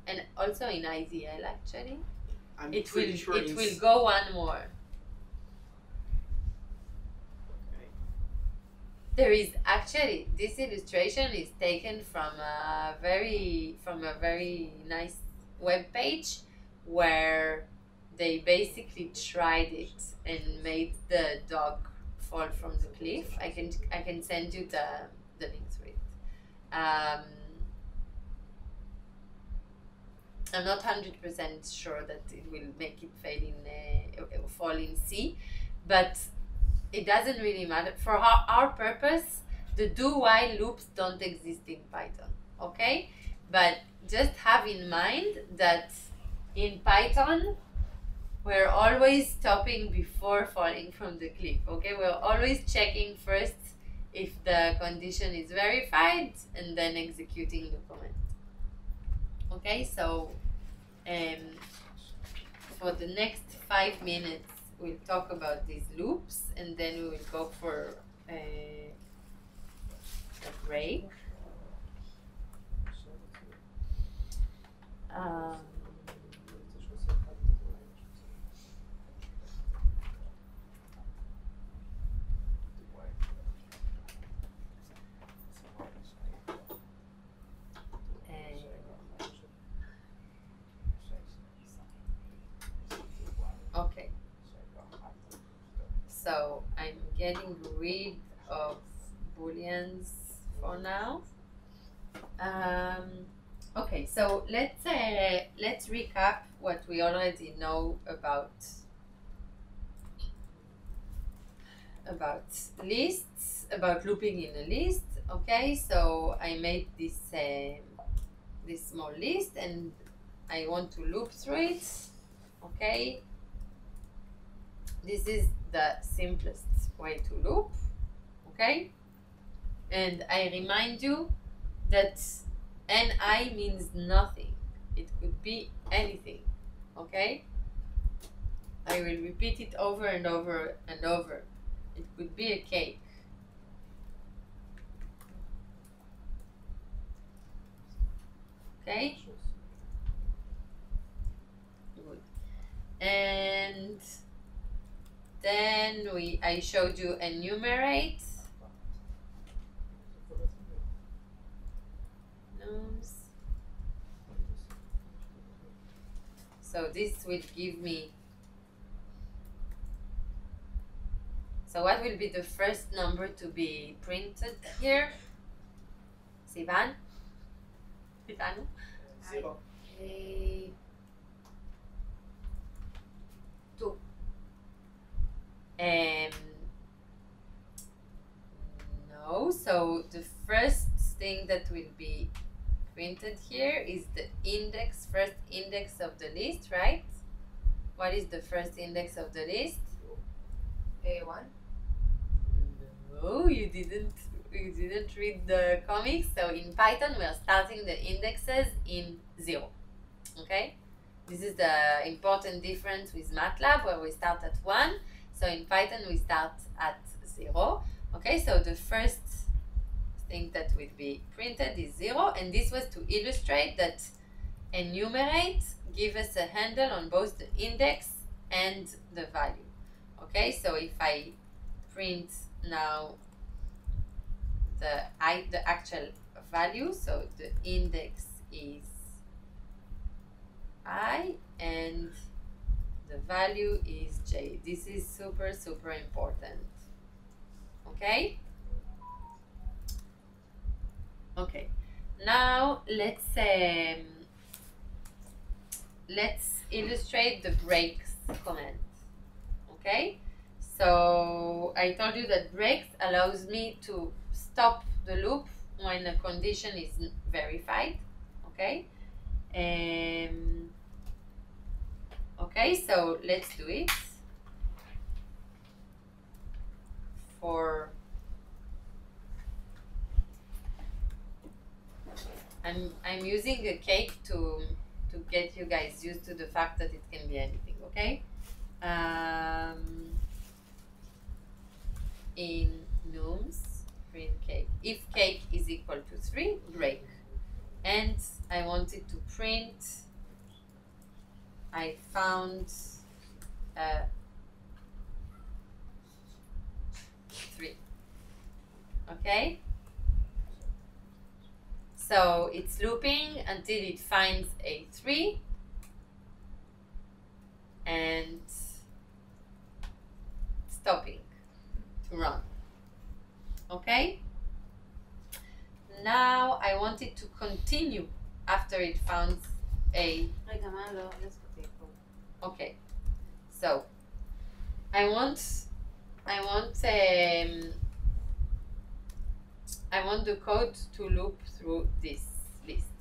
and also in IDL actually, it will go one more.
Okay.
There is actually, this illustration is taken from a very nice web page where they basically tried it and made the dog fall from the cliff. I can send you the link to it. I'm not 100% sure that it will make it fall in C, but it doesn't really matter. For our purpose, the do-while loops don't exist in Python, okay? But just have in mind that in Python, we're always stopping before falling from the cliff, okay? We're always checking first if the condition is verified and then executing the command. Okay, so for the next 5 minutes, we'll talk about these loops, and then we will go for a break. Okay. So I'm getting rid of booleans for now. Okay, so let's recap what we already know about lists, about looping in a list. Okay, so I made this this small list and I want to loop through it. Okay, this is the simplest way to loop. Okay, and I remind you that ni means nothing. It could be anything. Okay, I will repeat it over and over and over. It could be a cake. Okay, good. And then I showed you enumerate. So this will give me, so what will be the first number to be printed here? Sivan? Itanu?
0.
2.
No, so the first thing that will be printed here is the index, first index of the list, right? What is the first index of the list?
1.
No, you didn't read the comics. So in Python, we are starting the indexes in 0. Okay? This is the important difference with MATLAB, where we start at 1. So in Python, we start at 0. Okay, so the first thing that will be printed is 0, and this was to illustrate that enumerate gives us a handle on both the index and the value. Okay, so if I print now the actual value, so the index is I and the value is j. This is super, super important. Okay? Okay. Now let's illustrate the breaks command. Okay? So I told you that breaks allows me to stop the loop when a condition is verified. Okay? Okay, so let's do it. I'm using a cake to get you guys used to the fact that it can be anything, okay? In nums, print cake. If cake is equal to 3, break. And I wanted to print, I found 3. Okay? So it's looping until it finds a 3 and stopping to run. Okay? Now I want it to continue after it found A.
רגע, מה לא הספקתי פה?
Okay. So I want the code to loop through this list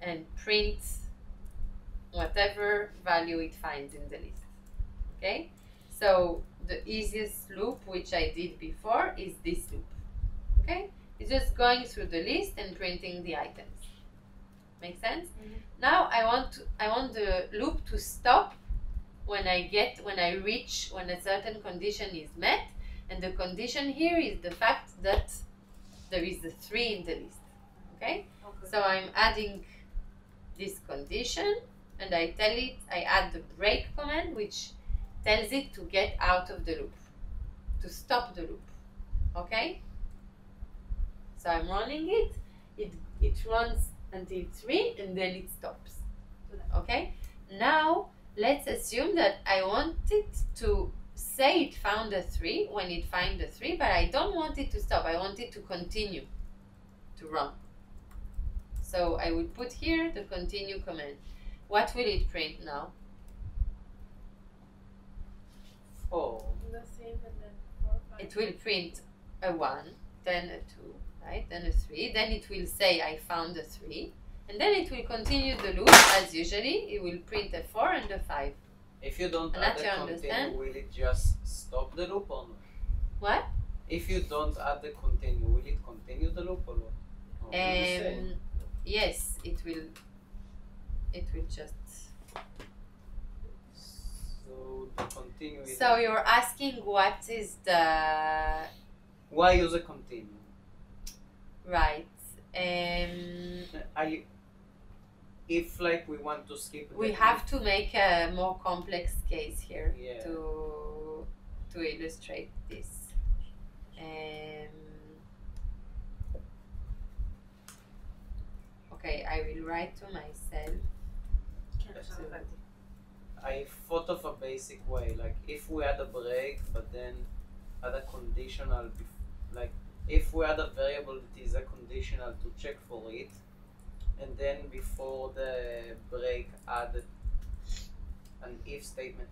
and print whatever value it finds in the list. Okay? So the easiest loop, which I did before, is this loop. Okay? It's just going through the list and printing the items. Make sense?
Mhm.
Now I want the loop to stop when I reach when a certain condition is met, and the condition here is the fact that there is a 3 in the list. Okay?
Okay.
So I'm adding this condition, and I add the break command, which tells it to get out of the loop, to stop the loop. Okay? So I'm running it. It runs until 3, and then it stops. Okay? Now let's assume that I want it to say it found a 3 when it finds a 3, but I don't want it to stop. I want it to continue to run. So I will put here the continue command. What will it print now?
4.
The same and then 4, 5.
It will print a 1, then a 2, right? Then a 3. Then it will say I found a 3. And then it will continue the loop as usually. It will print a 4 and a 5.
If you don't
And
add
that
the
you
continue,
understand?
will it just stop the loop or not?
What?
If you don't add the continue, will it continue the loop or not? Or will the same?
Yes, it will just.
So the continue is.
So you're asking what is the
Why use a continue?
right?
If like we want to skip.
We
the-
have to make a more complex case here
Yeah.
to illustrate this. Okay, I will write to myself.
כן, עכשיו הבנתי.
I thought of a basic way, like if we add a break, but then add a conditional, like if we add a variable that is a conditional to check for it, and then before the break add an if statement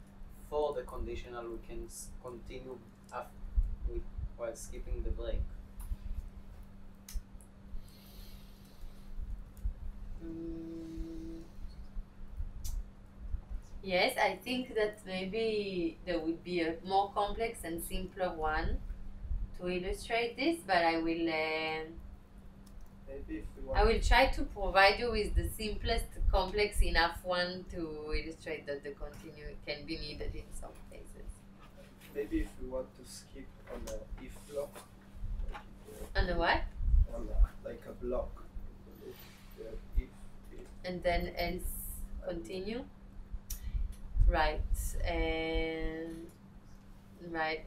for the conditional, we can continue while skipping the break.
Yes, I think that maybe there would be a more complex and simpler one to illustrate this, but I will
Maybe if we want,
try to provide you with the simplest, complex enough one to illustrate that the continue can be needed in some cases.
maybe if we want to skip on a if block,
On the what?
on like a block, if
And then else continue. Right. Right.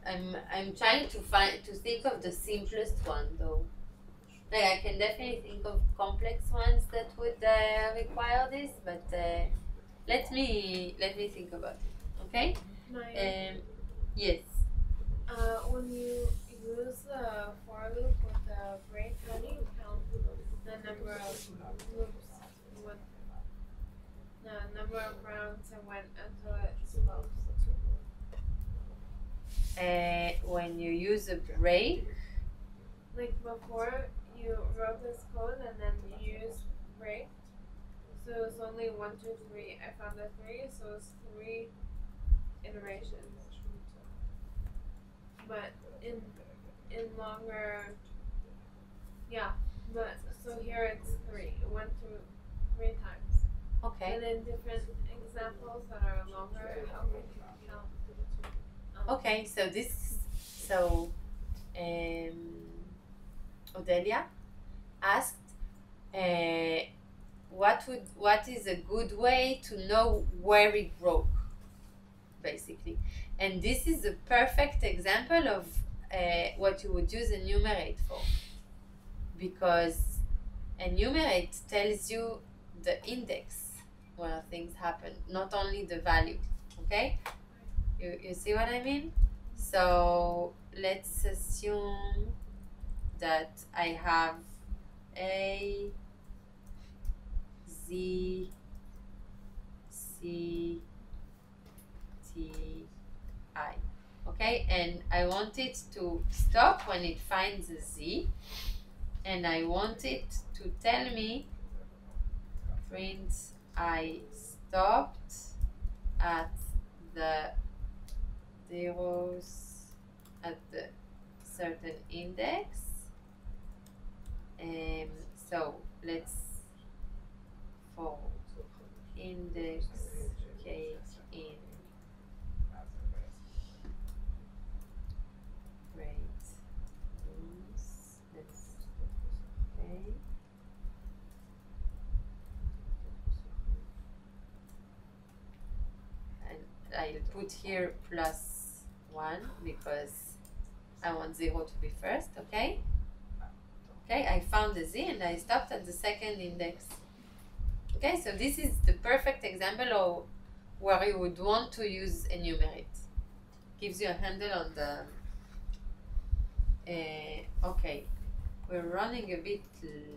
I'm trying to think of the simplest one though. Like I can definitely think of complex ones that would require this, but let me think about it. Okay. Yes.
When you use the for loop with the break, how do you count the number of loops with the number of rounds and when until it stops?
When you use a break,
Like before, you wrote this code and then you use break. So it's only 1, 2, 3. I found a 3, so it's 3 iterations. But in longer, yeah. But so here it's 3. It went through 3 times.
okay.
And in different examples that are longer, how we can count.
Okay, so Odelia asked, what is a good way to know where it broke, basically, and this is a perfect example of what you would use enumerate for, because enumerate tells you the index where things happen, not only the value. Okay. You see what I mean? So let's assume that I have A, Z, and I want it to stop when it finds a z, and I want it to tell me print I stopped at the zeros at the certain index. So let's for index k in great rooms. Okay. And I'll put here +1 because I want 0 to be first, okay? Okay, I found the z and I stopped at the second index. Okay, so this is the perfect example of where you would want to use enumerate. Gives you a handle on the... okay, we're running a bit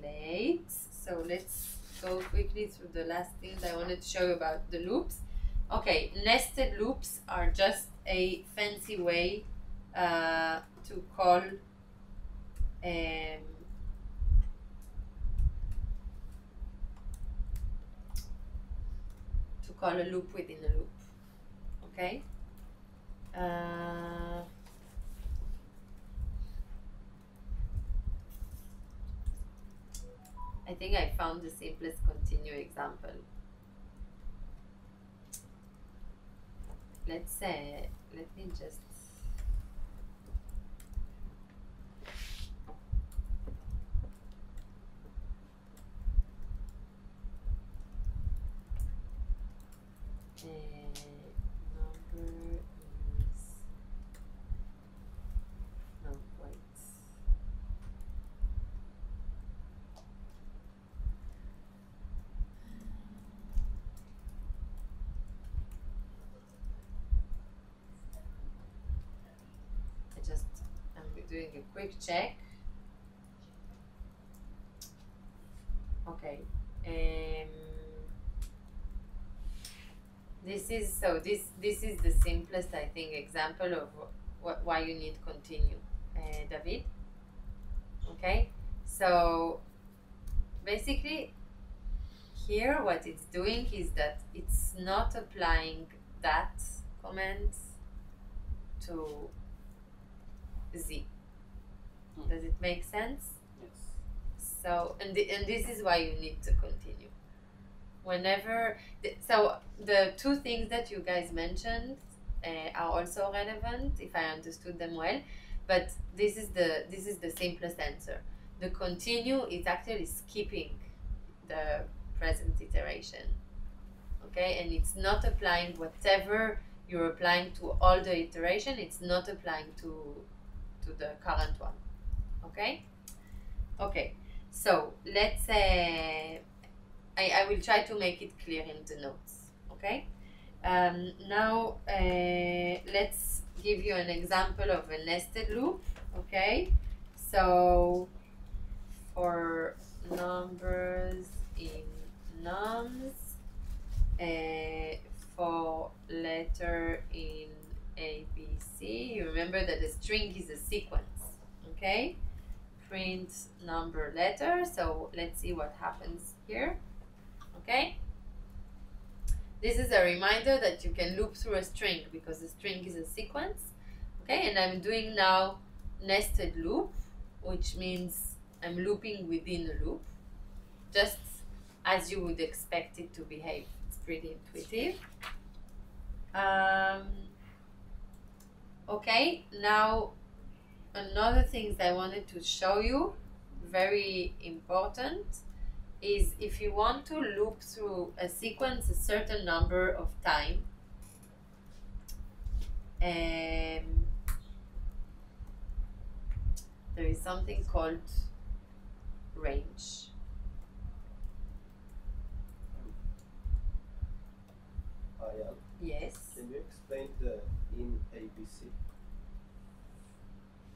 late, so let's go quickly through the last things I wanted to show you about the loops. Okay, nested loops are just a fancy way to call a loop within a loop. Okay. I think I found the simplest continue example. Let's say, let me just number is no wait. I'm doing a quick check. Okay. This is the simplest, I think, example of why you need continue, David. Okay, so basically here what it's doing is that it's not applying that command to z. Does it make sense?
Yes.
So, and this is why you need to continue. Whenever, so the two things that you guys mentioned are also relevant if I understood them well, but this is the simplest answer. The continue is actually skipping the present iteration, okay, and it's not applying whatever you're applying to all the iteration. It's not applying to the current one, okay. Okay, so let's say I will try to make it clear in the notes, okay? Now, let's give you an example of a nested loop, okay? So, for numbers in nums, for letter in ABC, you remember that the string is a sequence, okay? Print number letter, so let's see what happens here. Okay, this is a reminder that you can loop through a string because the string is a sequence. Okay, and I'm doing now nested loop, which means I'm looping within a loop, just as you would expect it to behave. It's pretty intuitive. Okay, now another thing I wanted to show you, very important, is if you want to loop through a sequence a certain number of time, there is something called range.
Maryan,
Yes.
can you explain the in ABC?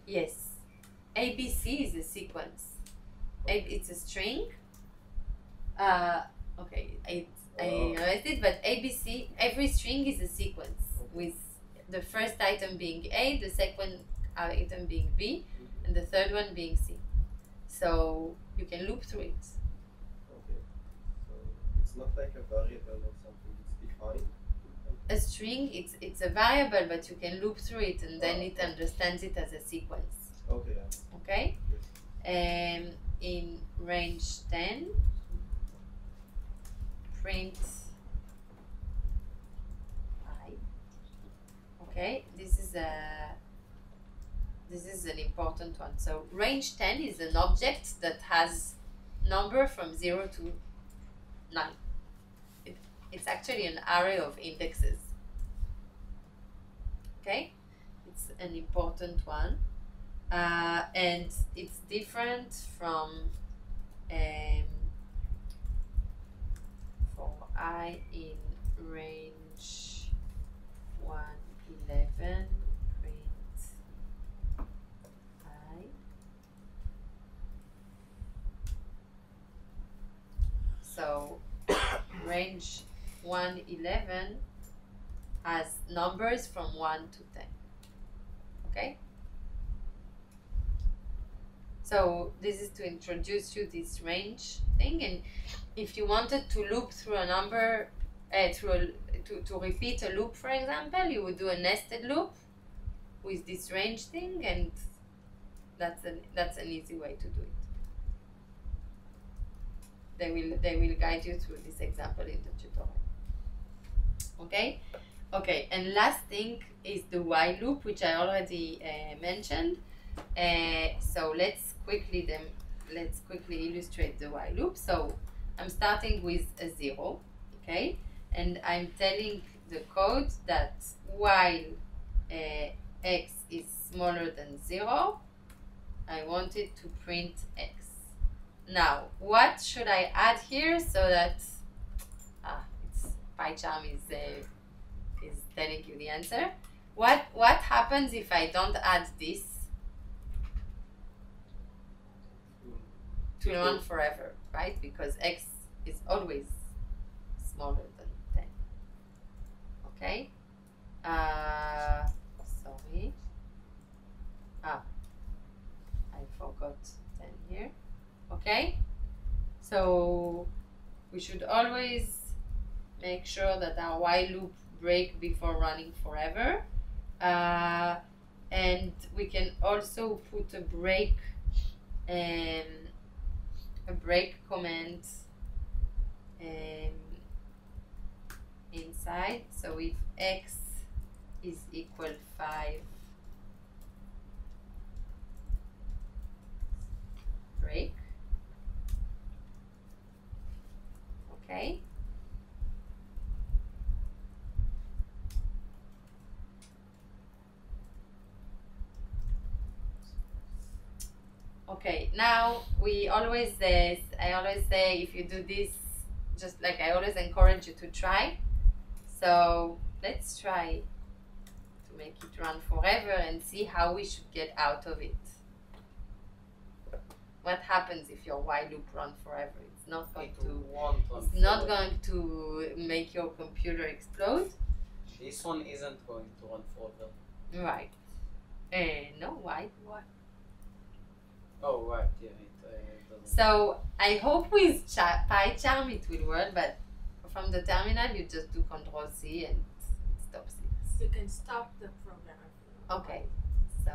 Yes. ABC is a sequence. It's a string. Okay, I realized it, but ABC, every string is a sequence with the first item being A, the second item being B, and the third one being C. So you can loop through it.
Okay. So it's not like a variable or something, it's defined.
A string, it's a variable, but you can loop through it, and then it understands it as a sequence.
Okay.
Okay?
Yes.
In range 10, print I. Okay, this is an important one. So range 10 is an object that has number from 0 to 9. It's actually an array of indexes. Okay, it's an important one, and it's different from for I in range 111. Print I. So range 111 has numbers from 1 to 10. Okay? So this is to introduce you this range thing, and if you wanted to loop through a number, to repeat a loop, for example, you would do a nested loop with this range thing, and that's an easy way to do it. They will guide you through this example in the tutorial. Okay? Okay, and last thing is the while loop, which I already mentioned. So let's quickly illustrate the while loop. So I'm starting with a 0, okay? And I'm telling the code that while x is smaller than 0, I want it to print x. Now, what should I add here so that PyCharm is telling you the answer? What happens if I don't add this? To run forever, right? Because x is always smaller than 10. Okay? Sorry. I forgot 10 here. Okay? So we should always make sure that our while loop break before running forever. And we can also put a break command inside. So if x is equal 5, break. Okay. Okay, now I always say if you do this, just like I always encourage you to try. So let's try to make it run forever and see how we should get out of it. What happens if your while loop runs forever? It's not going to make your computer explode.
This one isn't going to run forever.
Right. No, why?
What?
Oh, right, yeah. It doesn't.
So I hope with PyCharm it will work, but from the terminal you just do Ctrl+C and it stops it.
You can stop the program.
Okay, so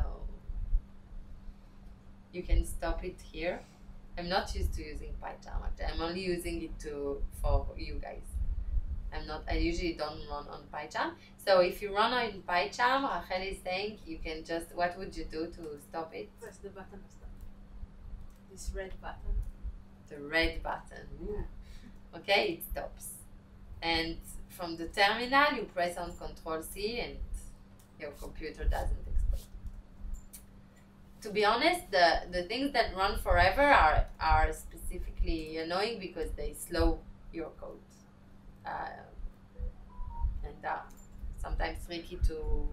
you can stop it here. I'm not used to using PyCharm. I'm only using it for you guys. I usually don't run on PyCharm. So if you run on PyCharm, Rachel is saying you can just, what would you do to stop it?
Press the button to stop. This red button.
The red button. Okay, it stops. And from the terminal, you press on Ctrl+C and your computer doesn't explode. To be honest, the things that run forever are specifically annoying because they slow your code. And are sometimes tricky to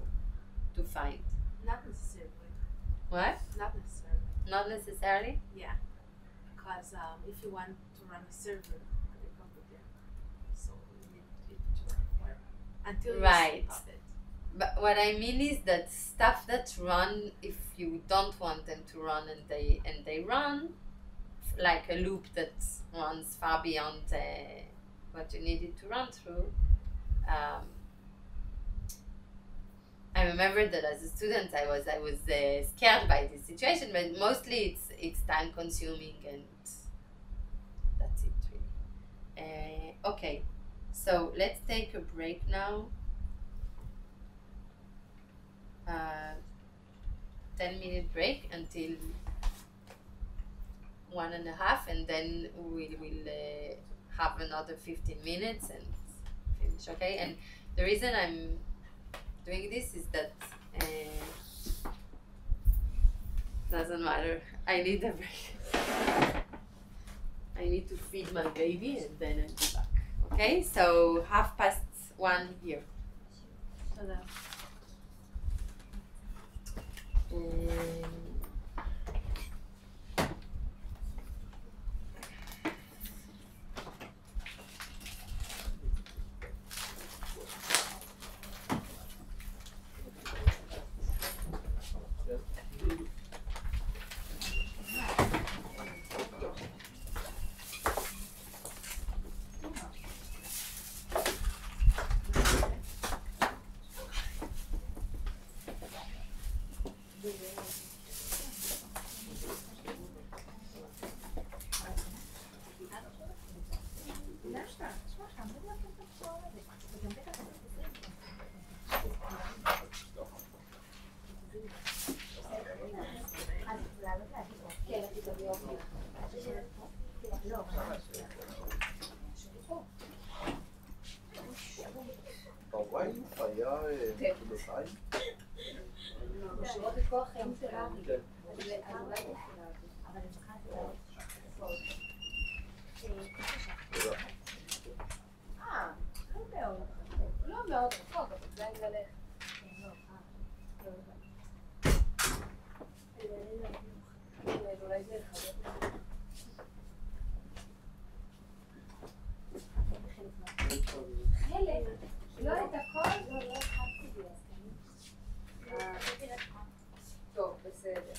find.
Not necessarily.
What?
Not necessarily.
Not necessarily?
Yeah. Because if you want to run a server on your computer, so you need it to run forever until you
Right.
stop it.
But what I mean is that stuff that run, if you don't want them to run and they run, like a loop that runs far beyond what you need it to run through. I remember that as a student I was scared by this situation, but mostly it's time consuming and that's it really. Okay, so let's take a break now. 10-minute break until 1.5, and then we will have another 15 minutes and finish. Okay, and the reason I'm doing this is that doesn't matter. I need a break. I need to feed my baby and then I'll be back. Okay, so 1:30 here.
בוואי היה בבית?
בשורות לכוח סולארי.
כן.
לא מאוד רחוק, אבל זה אני אלך. אולי זה יחבר. חלק, לא את הכל, לא התחלתי בי, אז טוב, בסדר.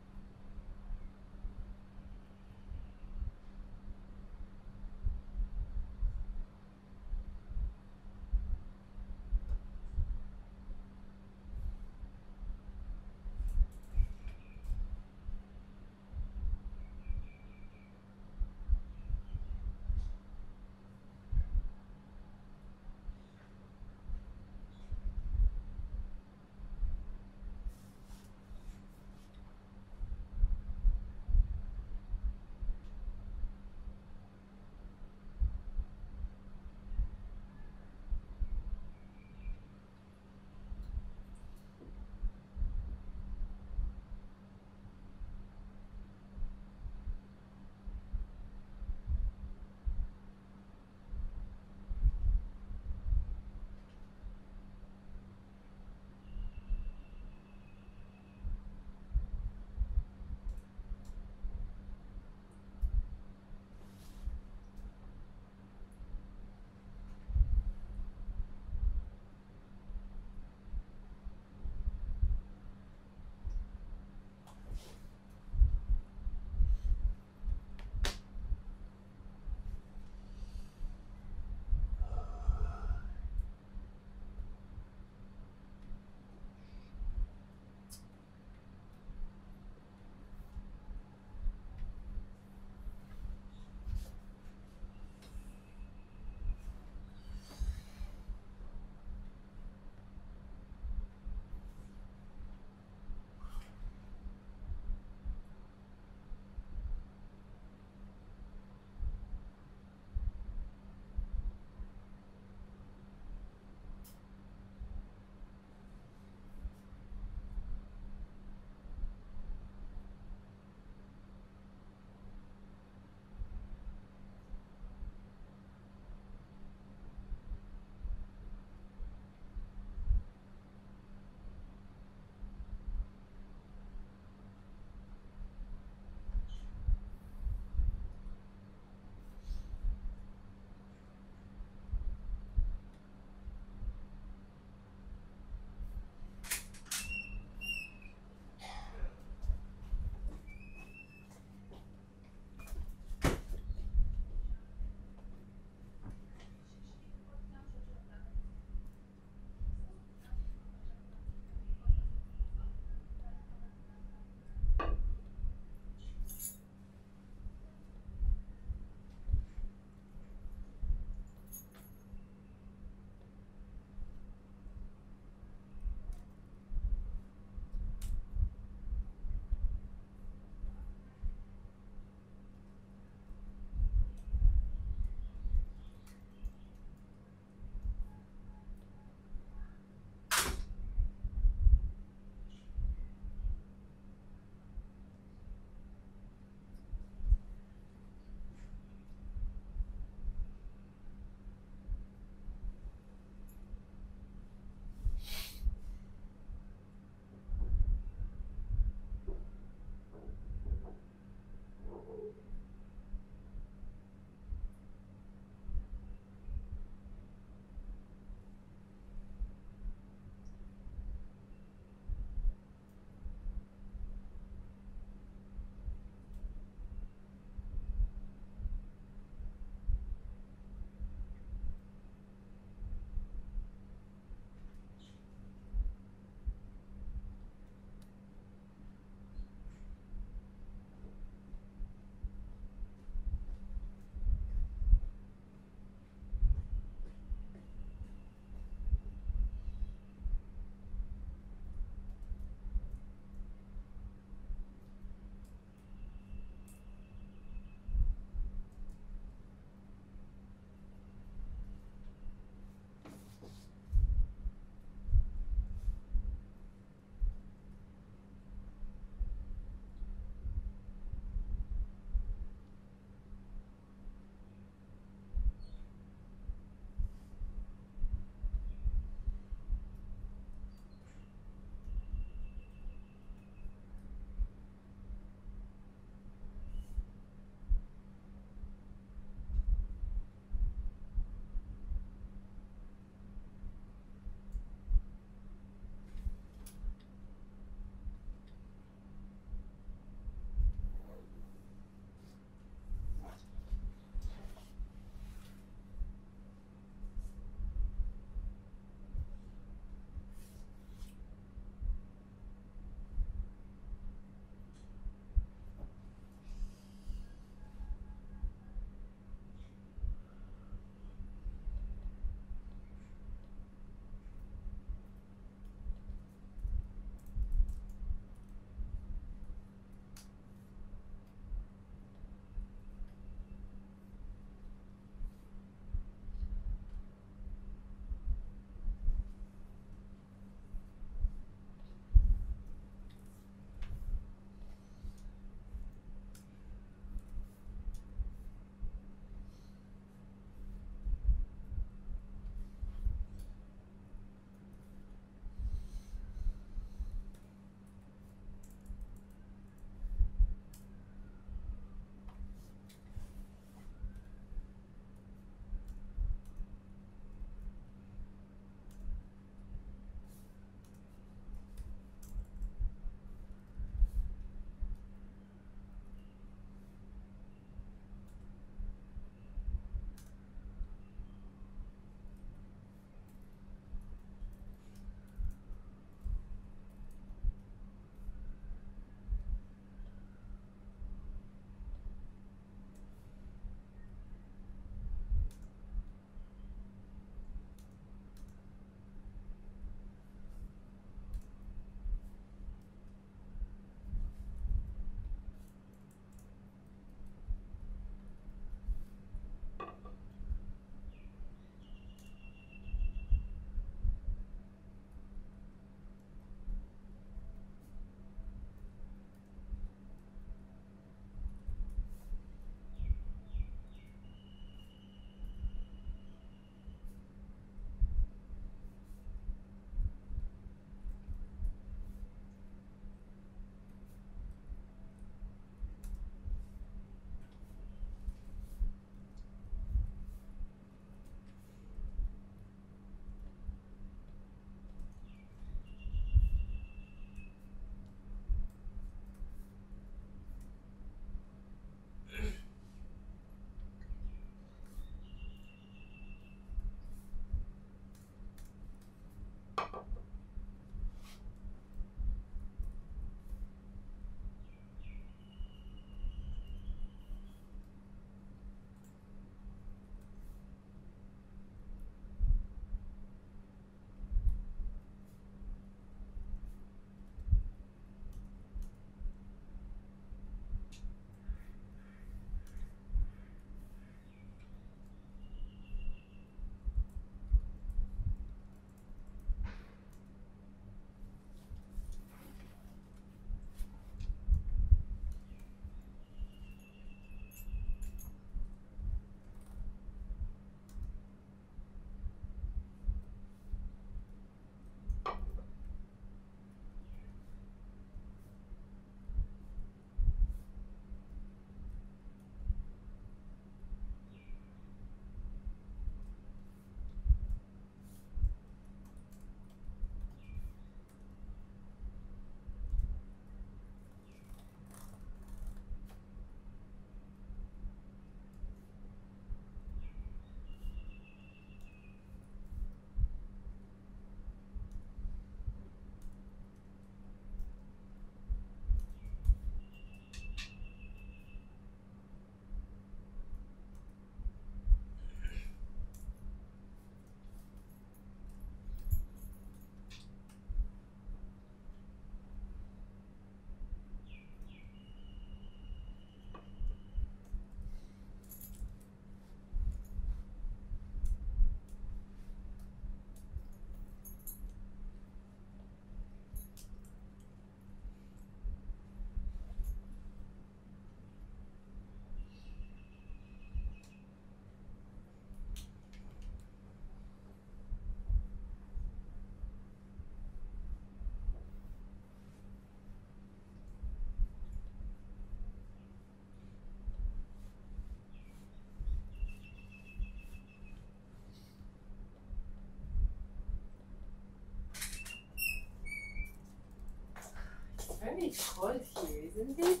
bit cold here, isn't it?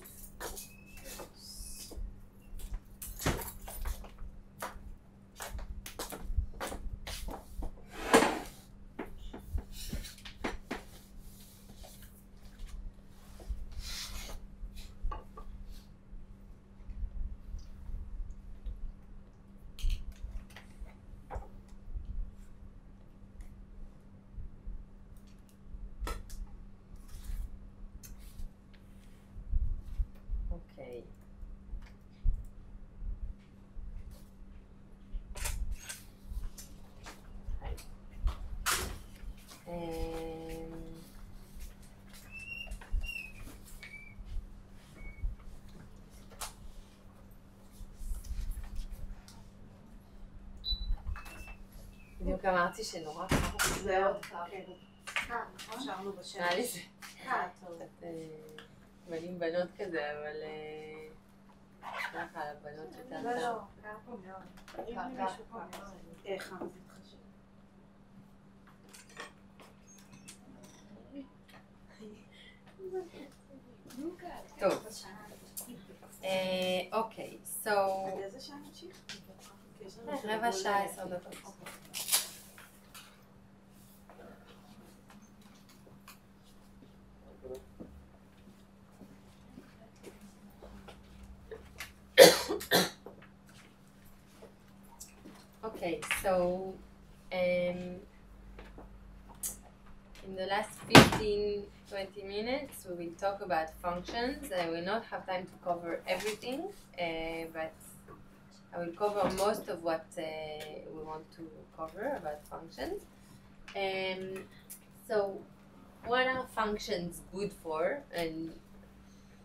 Okay. Right. בדיוק אמרתי שנורא קר.
זה עוד קר. שרנו בשמש.
נראה לי זה
קר טוב.
קצת בנים בנות כזה, אבל ככה לבנות יותר
לא,
קר.
לא, קר פה מאוד. קר פה מאוד. איך זה מתחשב?
טוב. אוקיי, so...
עד איזה שעה נמשיך?
רבע שעה, 10 דקות. Okay, so in the last 15-20 minutes we will talk about functions. I will not have time to cover everything, but I will cover most of what we want to cover about functions. So what are functions good for? And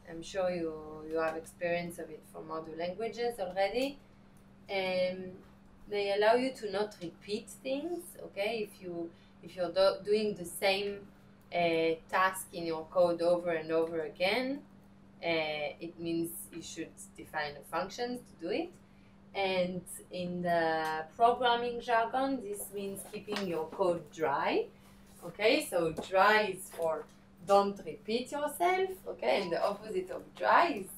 I'm sure you have experience of it from other languages already. They allow you to not repeat things. Okay, if you're doing the same task in your code over and over again, it means you should define a function to do it. And in the programming jargon, this means keeping your code dry. Okay, so dry is for don't repeat yourself. Okay, and the opposite of dry is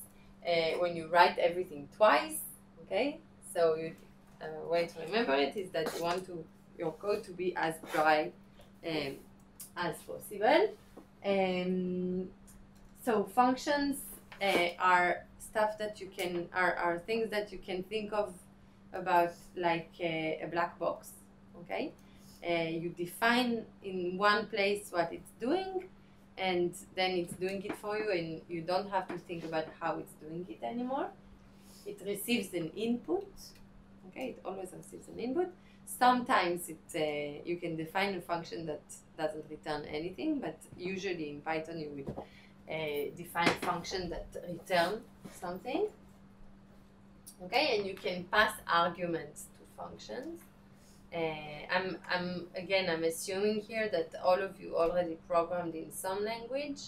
when you write everything twice. Okay, so way to remember it is that you want your code to be as dry as possible. So functions are stuff that you can are things that you can think of about like a black box. Okay, you define in one place what it's doing, and then it's doing it for you, and you don't have to think about how it's doing it anymore. It receives an input. Okay, it always receives an input. Sometimes you can define a function that doesn't return anything, but usually in Python you will define a function that return something. Okay, and you can pass arguments to functions. I'm assuming here that all of you already programmed in some language,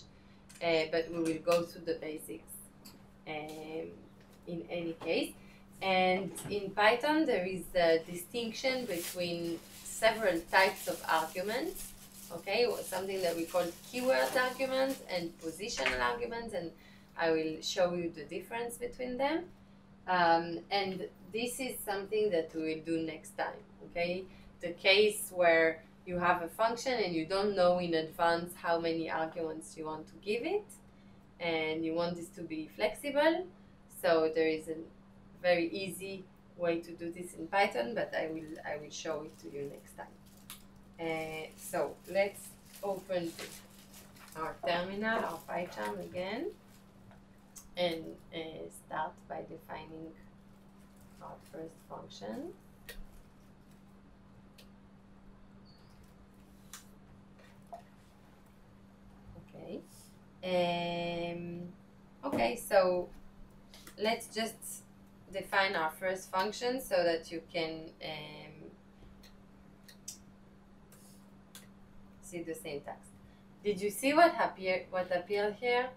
but we will go through the basics in any case. And in Python, there is a distinction between several types of arguments. Okay, something that we call keyword arguments and positional arguments, and I will show you the difference between them. And this is something that we will do next time. Okay, the case where you have a function and you don't know in advance how many arguments you want to give it, and you want this to be flexible. So there is a very easy way to do this in Python, but I will show it to you next time. So let's open our terminal, our Python again, and start by defining our first function. Okay. Okay, so let's just define our first function so that you can see the syntax. Did you see what appeared here?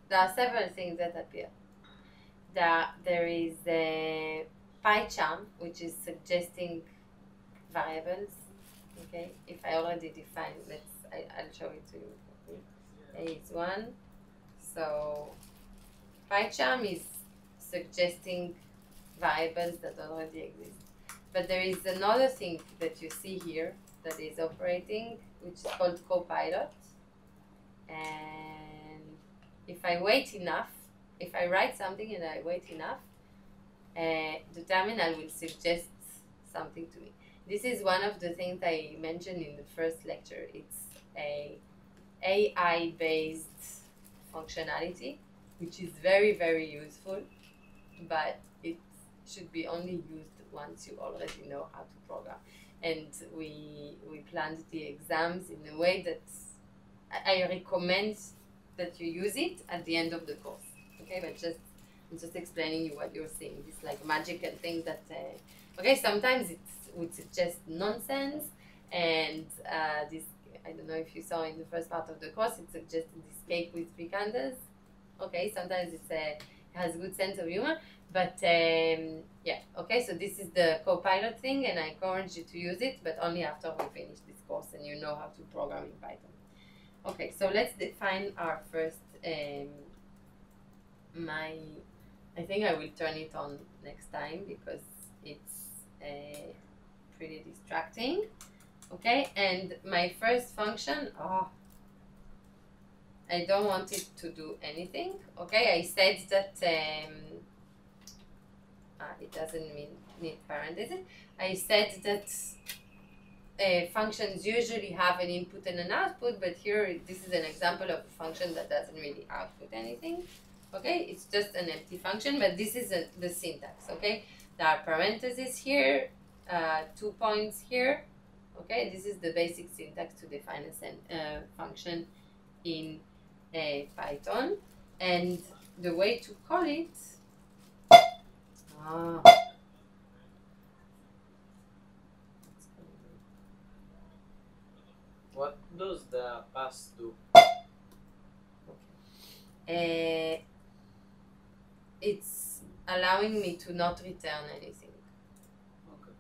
There are several things that appear. There is a PyCharm, which is suggesting variables. Okay, if I already define, I'll show it to you. A is 1, So PyCharm is suggesting variables that already exist. But there is another thing that you see here that is operating, which is called Copilot. And if I wait enough, if I write something and I wait enough, the terminal will suggest something to me. This is one of the things I mentioned in the first lecture. It's a AI-based functionality, which is very, very useful, but it should be only used once you already know how to program. And we planned the exams in a way that I recommend that you use it at the end of the course. Okay, but I'm just explaining you what you're seeing. This like magical thing that okay, sometimes it would suggest nonsense, and this, I don't know if you saw in the first part of the course, it suggested this cake with 3 candles. Okay, sometimes it has a good sense of humor, but yeah, okay, so this is the Copilot thing, and I encourage you to use it, but only after we finish this course and you know how to program in Python. Okay, so let's define our first, I think I will turn it on next time because it's pretty distracting. Okay, and my first function, I don't want it to do anything. Okay, I said that it doesn't need parentheses. I said that functions usually have an input and an output, but here this is an example of a function that doesn't really output anything. Okay, it's just an empty function, but this is the syntax. Okay, there are parentheses here, 2 points here. Okay, this is the basic syntax to define a function in Python, and the way to call it.
What does the pass do?
It's allowing me to not return anything.
Okay.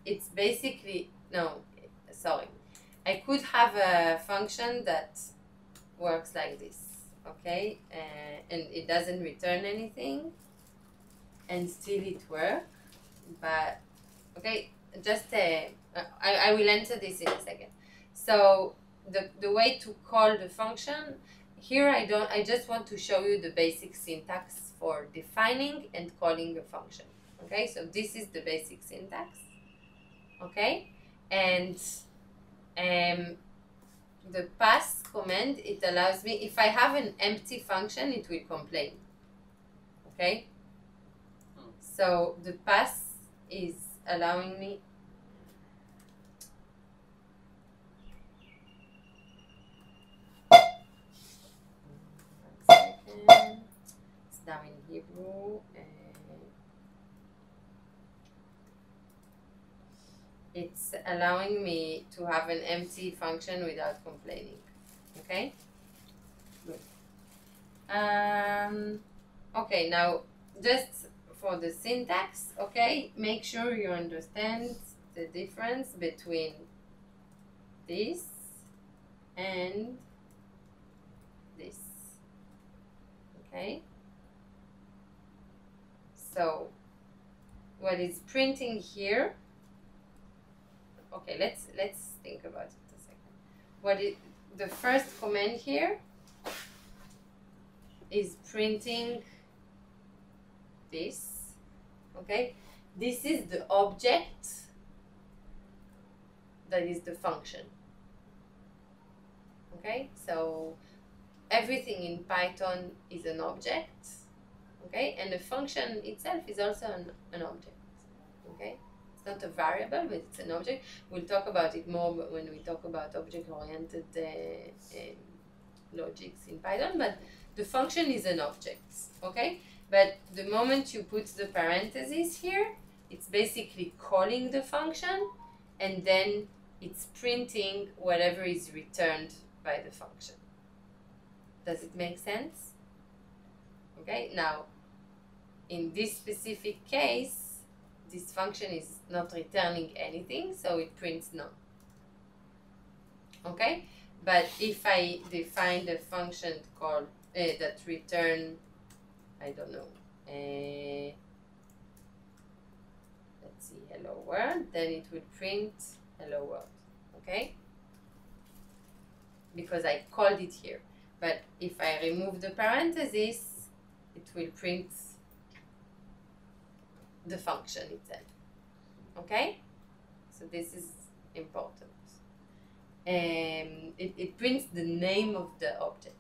It's basically, no, sorry. I could have a function that works like this, okay? And it doesn't return anything, and still it works. But, okay, just, I will answer this in a second. So, the way to call the function, here I just want to show you the basic syntax for defining and calling a function. Okay, so this is the basic syntax. Okay, and the pass command, it allows me, if I have an empty function, it will complain. Okay, so the pass is allowing me it's down in Hebrew. It's allowing me to have an empty function without complaining. Okay? Good. Okay, now just for the syntax, okay, make sure you understand the difference between this and this. Okay? So, what is printing here? Okay, let's think about it a second. The first command here is printing this. Okay, this is the object that is the function. Okay, so everything in Python is an object. Okay, and the function itself is also an object. Okay. Not a variable, but it's an object. We'll talk about it more when we talk about object-oriented logics in Python, but the function is an object, okay? But the moment you put the parentheses here, it's basically calling the function, and then it's printing whatever is returned by the function. Does it make sense? Okay, now, in this specific case, this function is not returning anything, so it prints none. Okay, but if I define the function called that return, I don't know, let's see, hello world, then it will print hello world. Okay, because I called it here. But if I remove the parentheses, it will print the function itself. Okay, so this is important. It prints the name of the object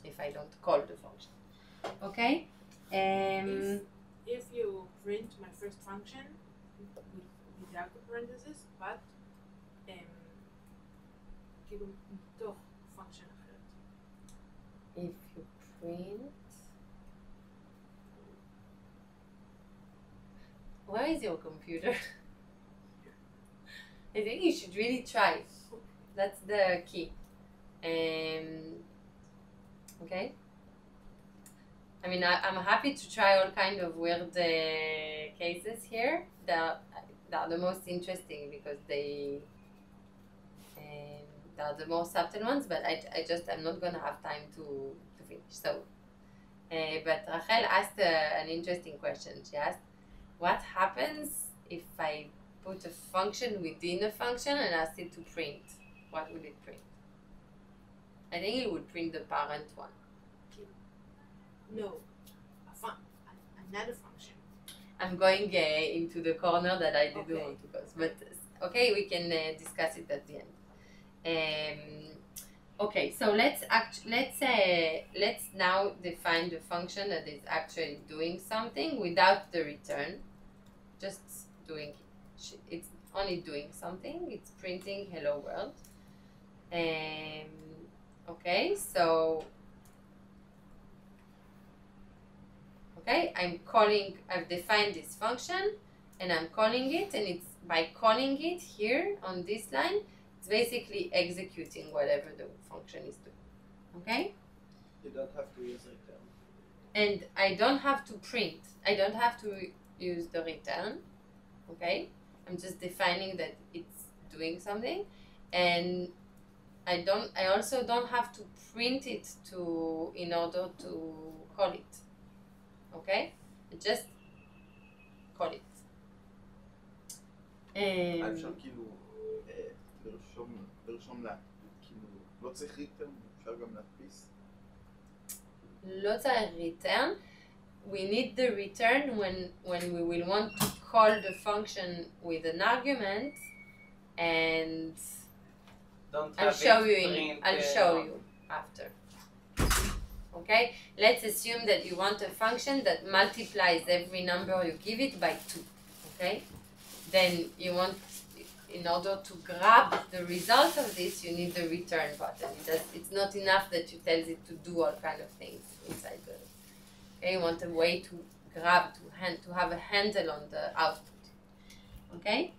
if I don't call the function. Okay.
If you print my first function without the parentheses, but כאילו מתוך function אחרת.
If you print, where is your computer? I think you should really try. That's the key. Okay. I mean, I'm happy to try all kind of weird cases here. They're the most interesting because they are the most subtle ones. But I'm not gonna have time to finish. So, but Rachel asked an interesting question. She asked, "What happens if I put a function within a function and ask it to print? What would it print?" I think it would print the parent one.
No, another function.
I'm going into the corner that I didn't want to go. But okay, we can discuss it at the end. Okay, so let's now define the function that is actually doing something without the return. Just doing it. It's only doing something. It's printing hello world. Okay, so I've defined this function and I'm calling it, and it's by calling it here on this line, it's basically executing whatever the function is doing. Okay?
You don't have to use return.
And I don't have to print. I don't have to use the return. Okay? I'm just defining that it's doing something, and I also don't have to print it in order to call it. Okay? I just call it.
אפשר כאילו לרשום לה, כאילו לא צריך ריטרן, אפשר גם להדפיס.
לא צריך return. We need the return when we will want to call the function with an argument, and I'll show you after. Okay, let's assume that you want a function that multiplies every number you give it by 2. Okay, then you want, in order to grab the result of this, you need the return button. It's not enough that you tell it to do all kind of things inside the. Okay, you want a way to grab, to have a handle on the output. Okay.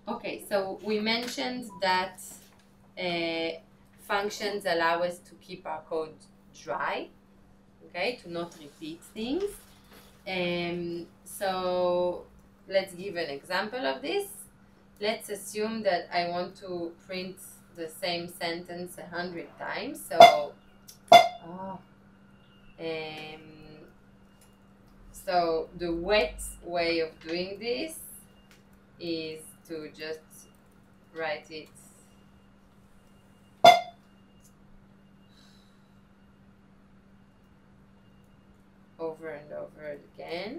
Okay, so we mentioned that functions allow us to keep our code dry, okay, to not repeat things. So let's give an example of this. Let's assume that I want to print the same sentence 100 times. So the wet way of doing this is to just write it over and over again.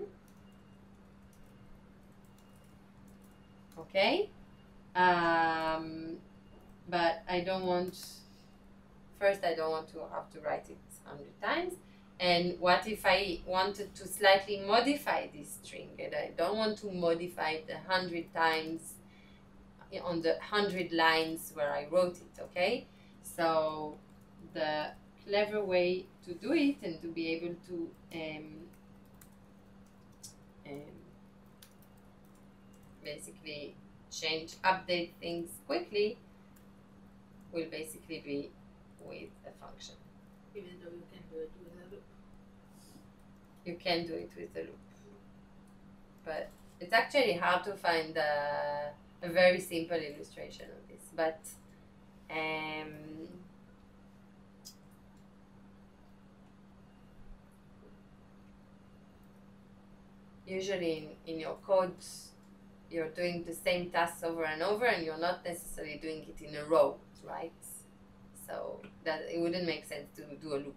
Okay, but I don't want to have to write it 100 times. And what if I wanted to slightly modify this string, and I don't want to modify it 100 times on the 100 lines where I wrote it, okay? So the clever way to do it and to be able to basically update things quickly will basically be with a function.
Even though you can do it with a loop.
You can do it with a loop, but it's actually hard to find a very simple illustration of this, but usually in your code, you're doing the same tasks over and over, and you're not necessarily doing it in a row, right? So that it wouldn't make sense to do a loop.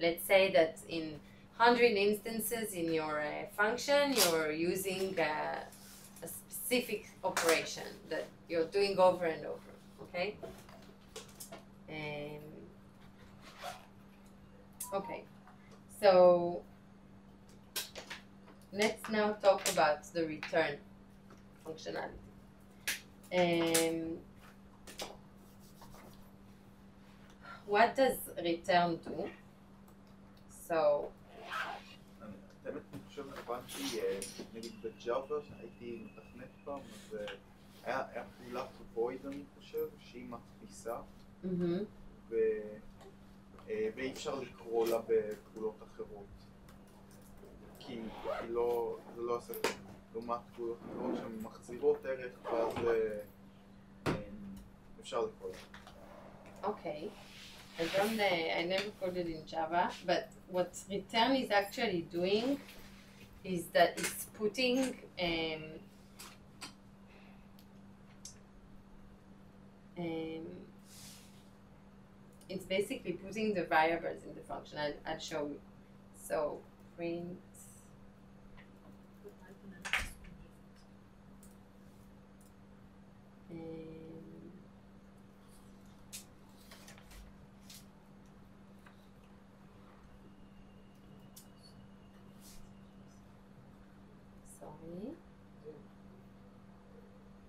Let's say that in 100 instances in your function, you're using a specific operation that you're doing over and over, okay? Okay, so let's now talk about the return functionality. What does return do? So
האמת, אני חושב הבנתי, נגיד בג'אווה, שהייתי מתכנת פעם, אז היה פעולת void, אני חושב, שהיא מדפיסה, ואי אפשר לקרוא לה בפעולות אחרות. כי זה לא עושה לעומת פעולות אחרות שהן מחזירות ערך, ואז אפשר לקרוא לה.
Okay. I never coded in Java, but what return is actually doing is that it's putting it's basically putting the variables in the function. I'll show you. So print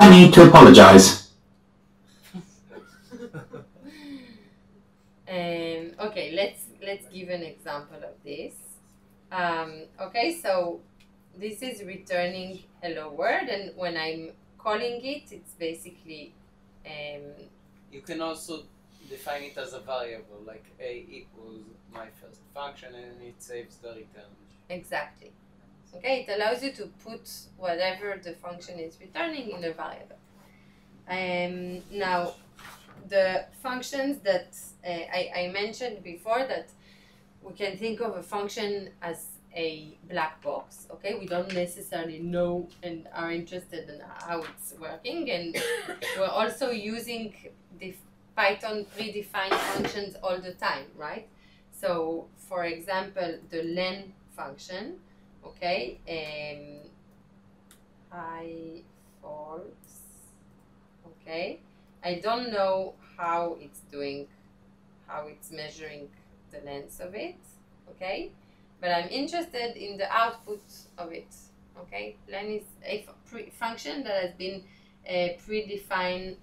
I need to apologize.
Okay, let's give an example of this. Okay, so this is returning hello world, and when I'm calling it, it's basically
You can also define it as a variable, like a equals my first function, and it saves the return.
Exactly. Okay, it allows you to put whatever the function is returning in a variable. Now, the functions that I mentioned before, that we can think of a function as a black box. Okay, we don't necessarily know and are interested in how it's working, and we're also using the Python predefined functions all the time, right? So, for example, the len function. Okay, high false. Okay, I don't know how it's doing, how it's measuring the length of it. Okay, but I'm interested in the output of it. Okay, len is a function that has been predefined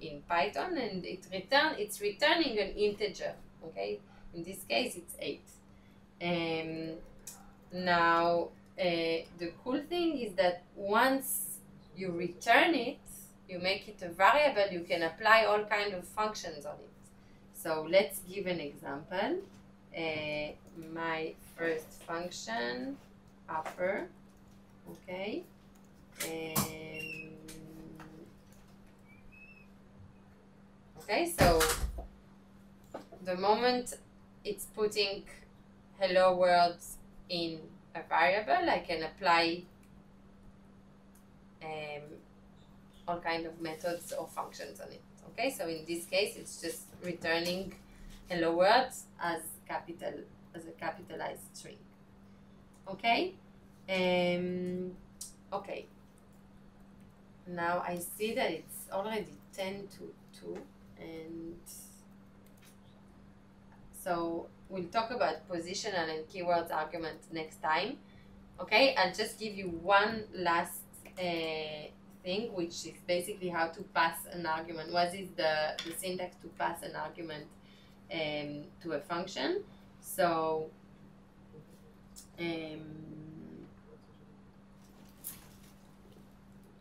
in Python, and it's returning an integer. Okay, in this case it's 8. Now, the cool thing is that once you return it, you make it a variable, you can apply all kinds of functions on it. So let's give an example. My first function, upper, okay. Okay, so the moment it's putting hello world in a variable, I can apply all kind of methods or functions on it. Okay, so in this case, it's just returning hello world as a capitalized string. Okay, okay. Now I see that it's already 10 to 2, and so we'll talk about positional and keywords argument next time. Okay, I'll just give you one last thing, which is basically how to pass an argument. What is the syntax to pass an argument to a function? So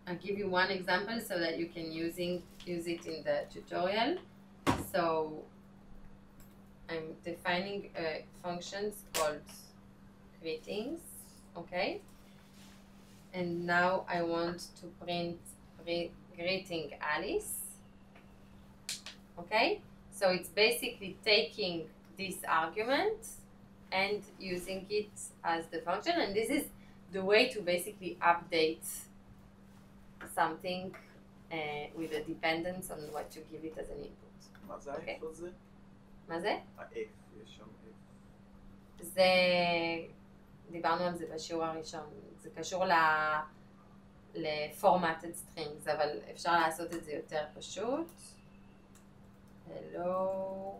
I'll give you one example so that you can use it in the tutorial. So I'm defining functions called greetings, okay? and now I want to print greeting Alice. Okay, so it's basically taking this argument and using it as the function, and this is the way to basically update something with a dependence on what you give it as an input.
מה זה ה-F הזה?
מה זה?
ה-F, יש שם F.
זה, דיברנו על זה בשיעור הראשון, זה קשור ל-formatted strings, אבל אפשר לעשות את זה יותר פשוט. Hello.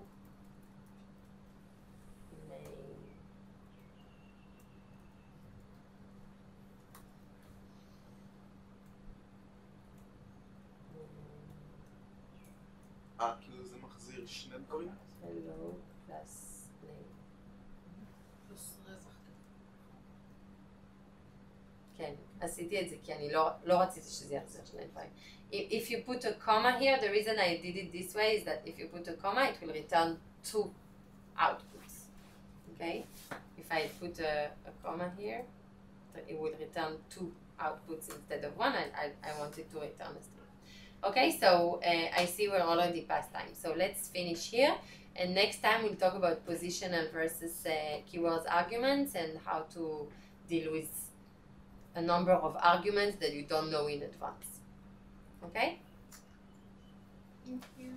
כאילו זה מחזיר שני דברים?
Hello plus name. כן, עשיתי את זה כי אני לא רציתי שזה יחזיר שני דברים. If you put a comma here, the reason I did it this way is that if you put a comma, it will return two outputs. Okay? If I put a comma here, it will return two outputs instead of one. I wanted to return a string. Okay, so I see we're already past time. So let's finish here. And next time we'll talk about positional versus keywords arguments and how to deal with a number of arguments that you don't know in advance. Okay?
Thank you.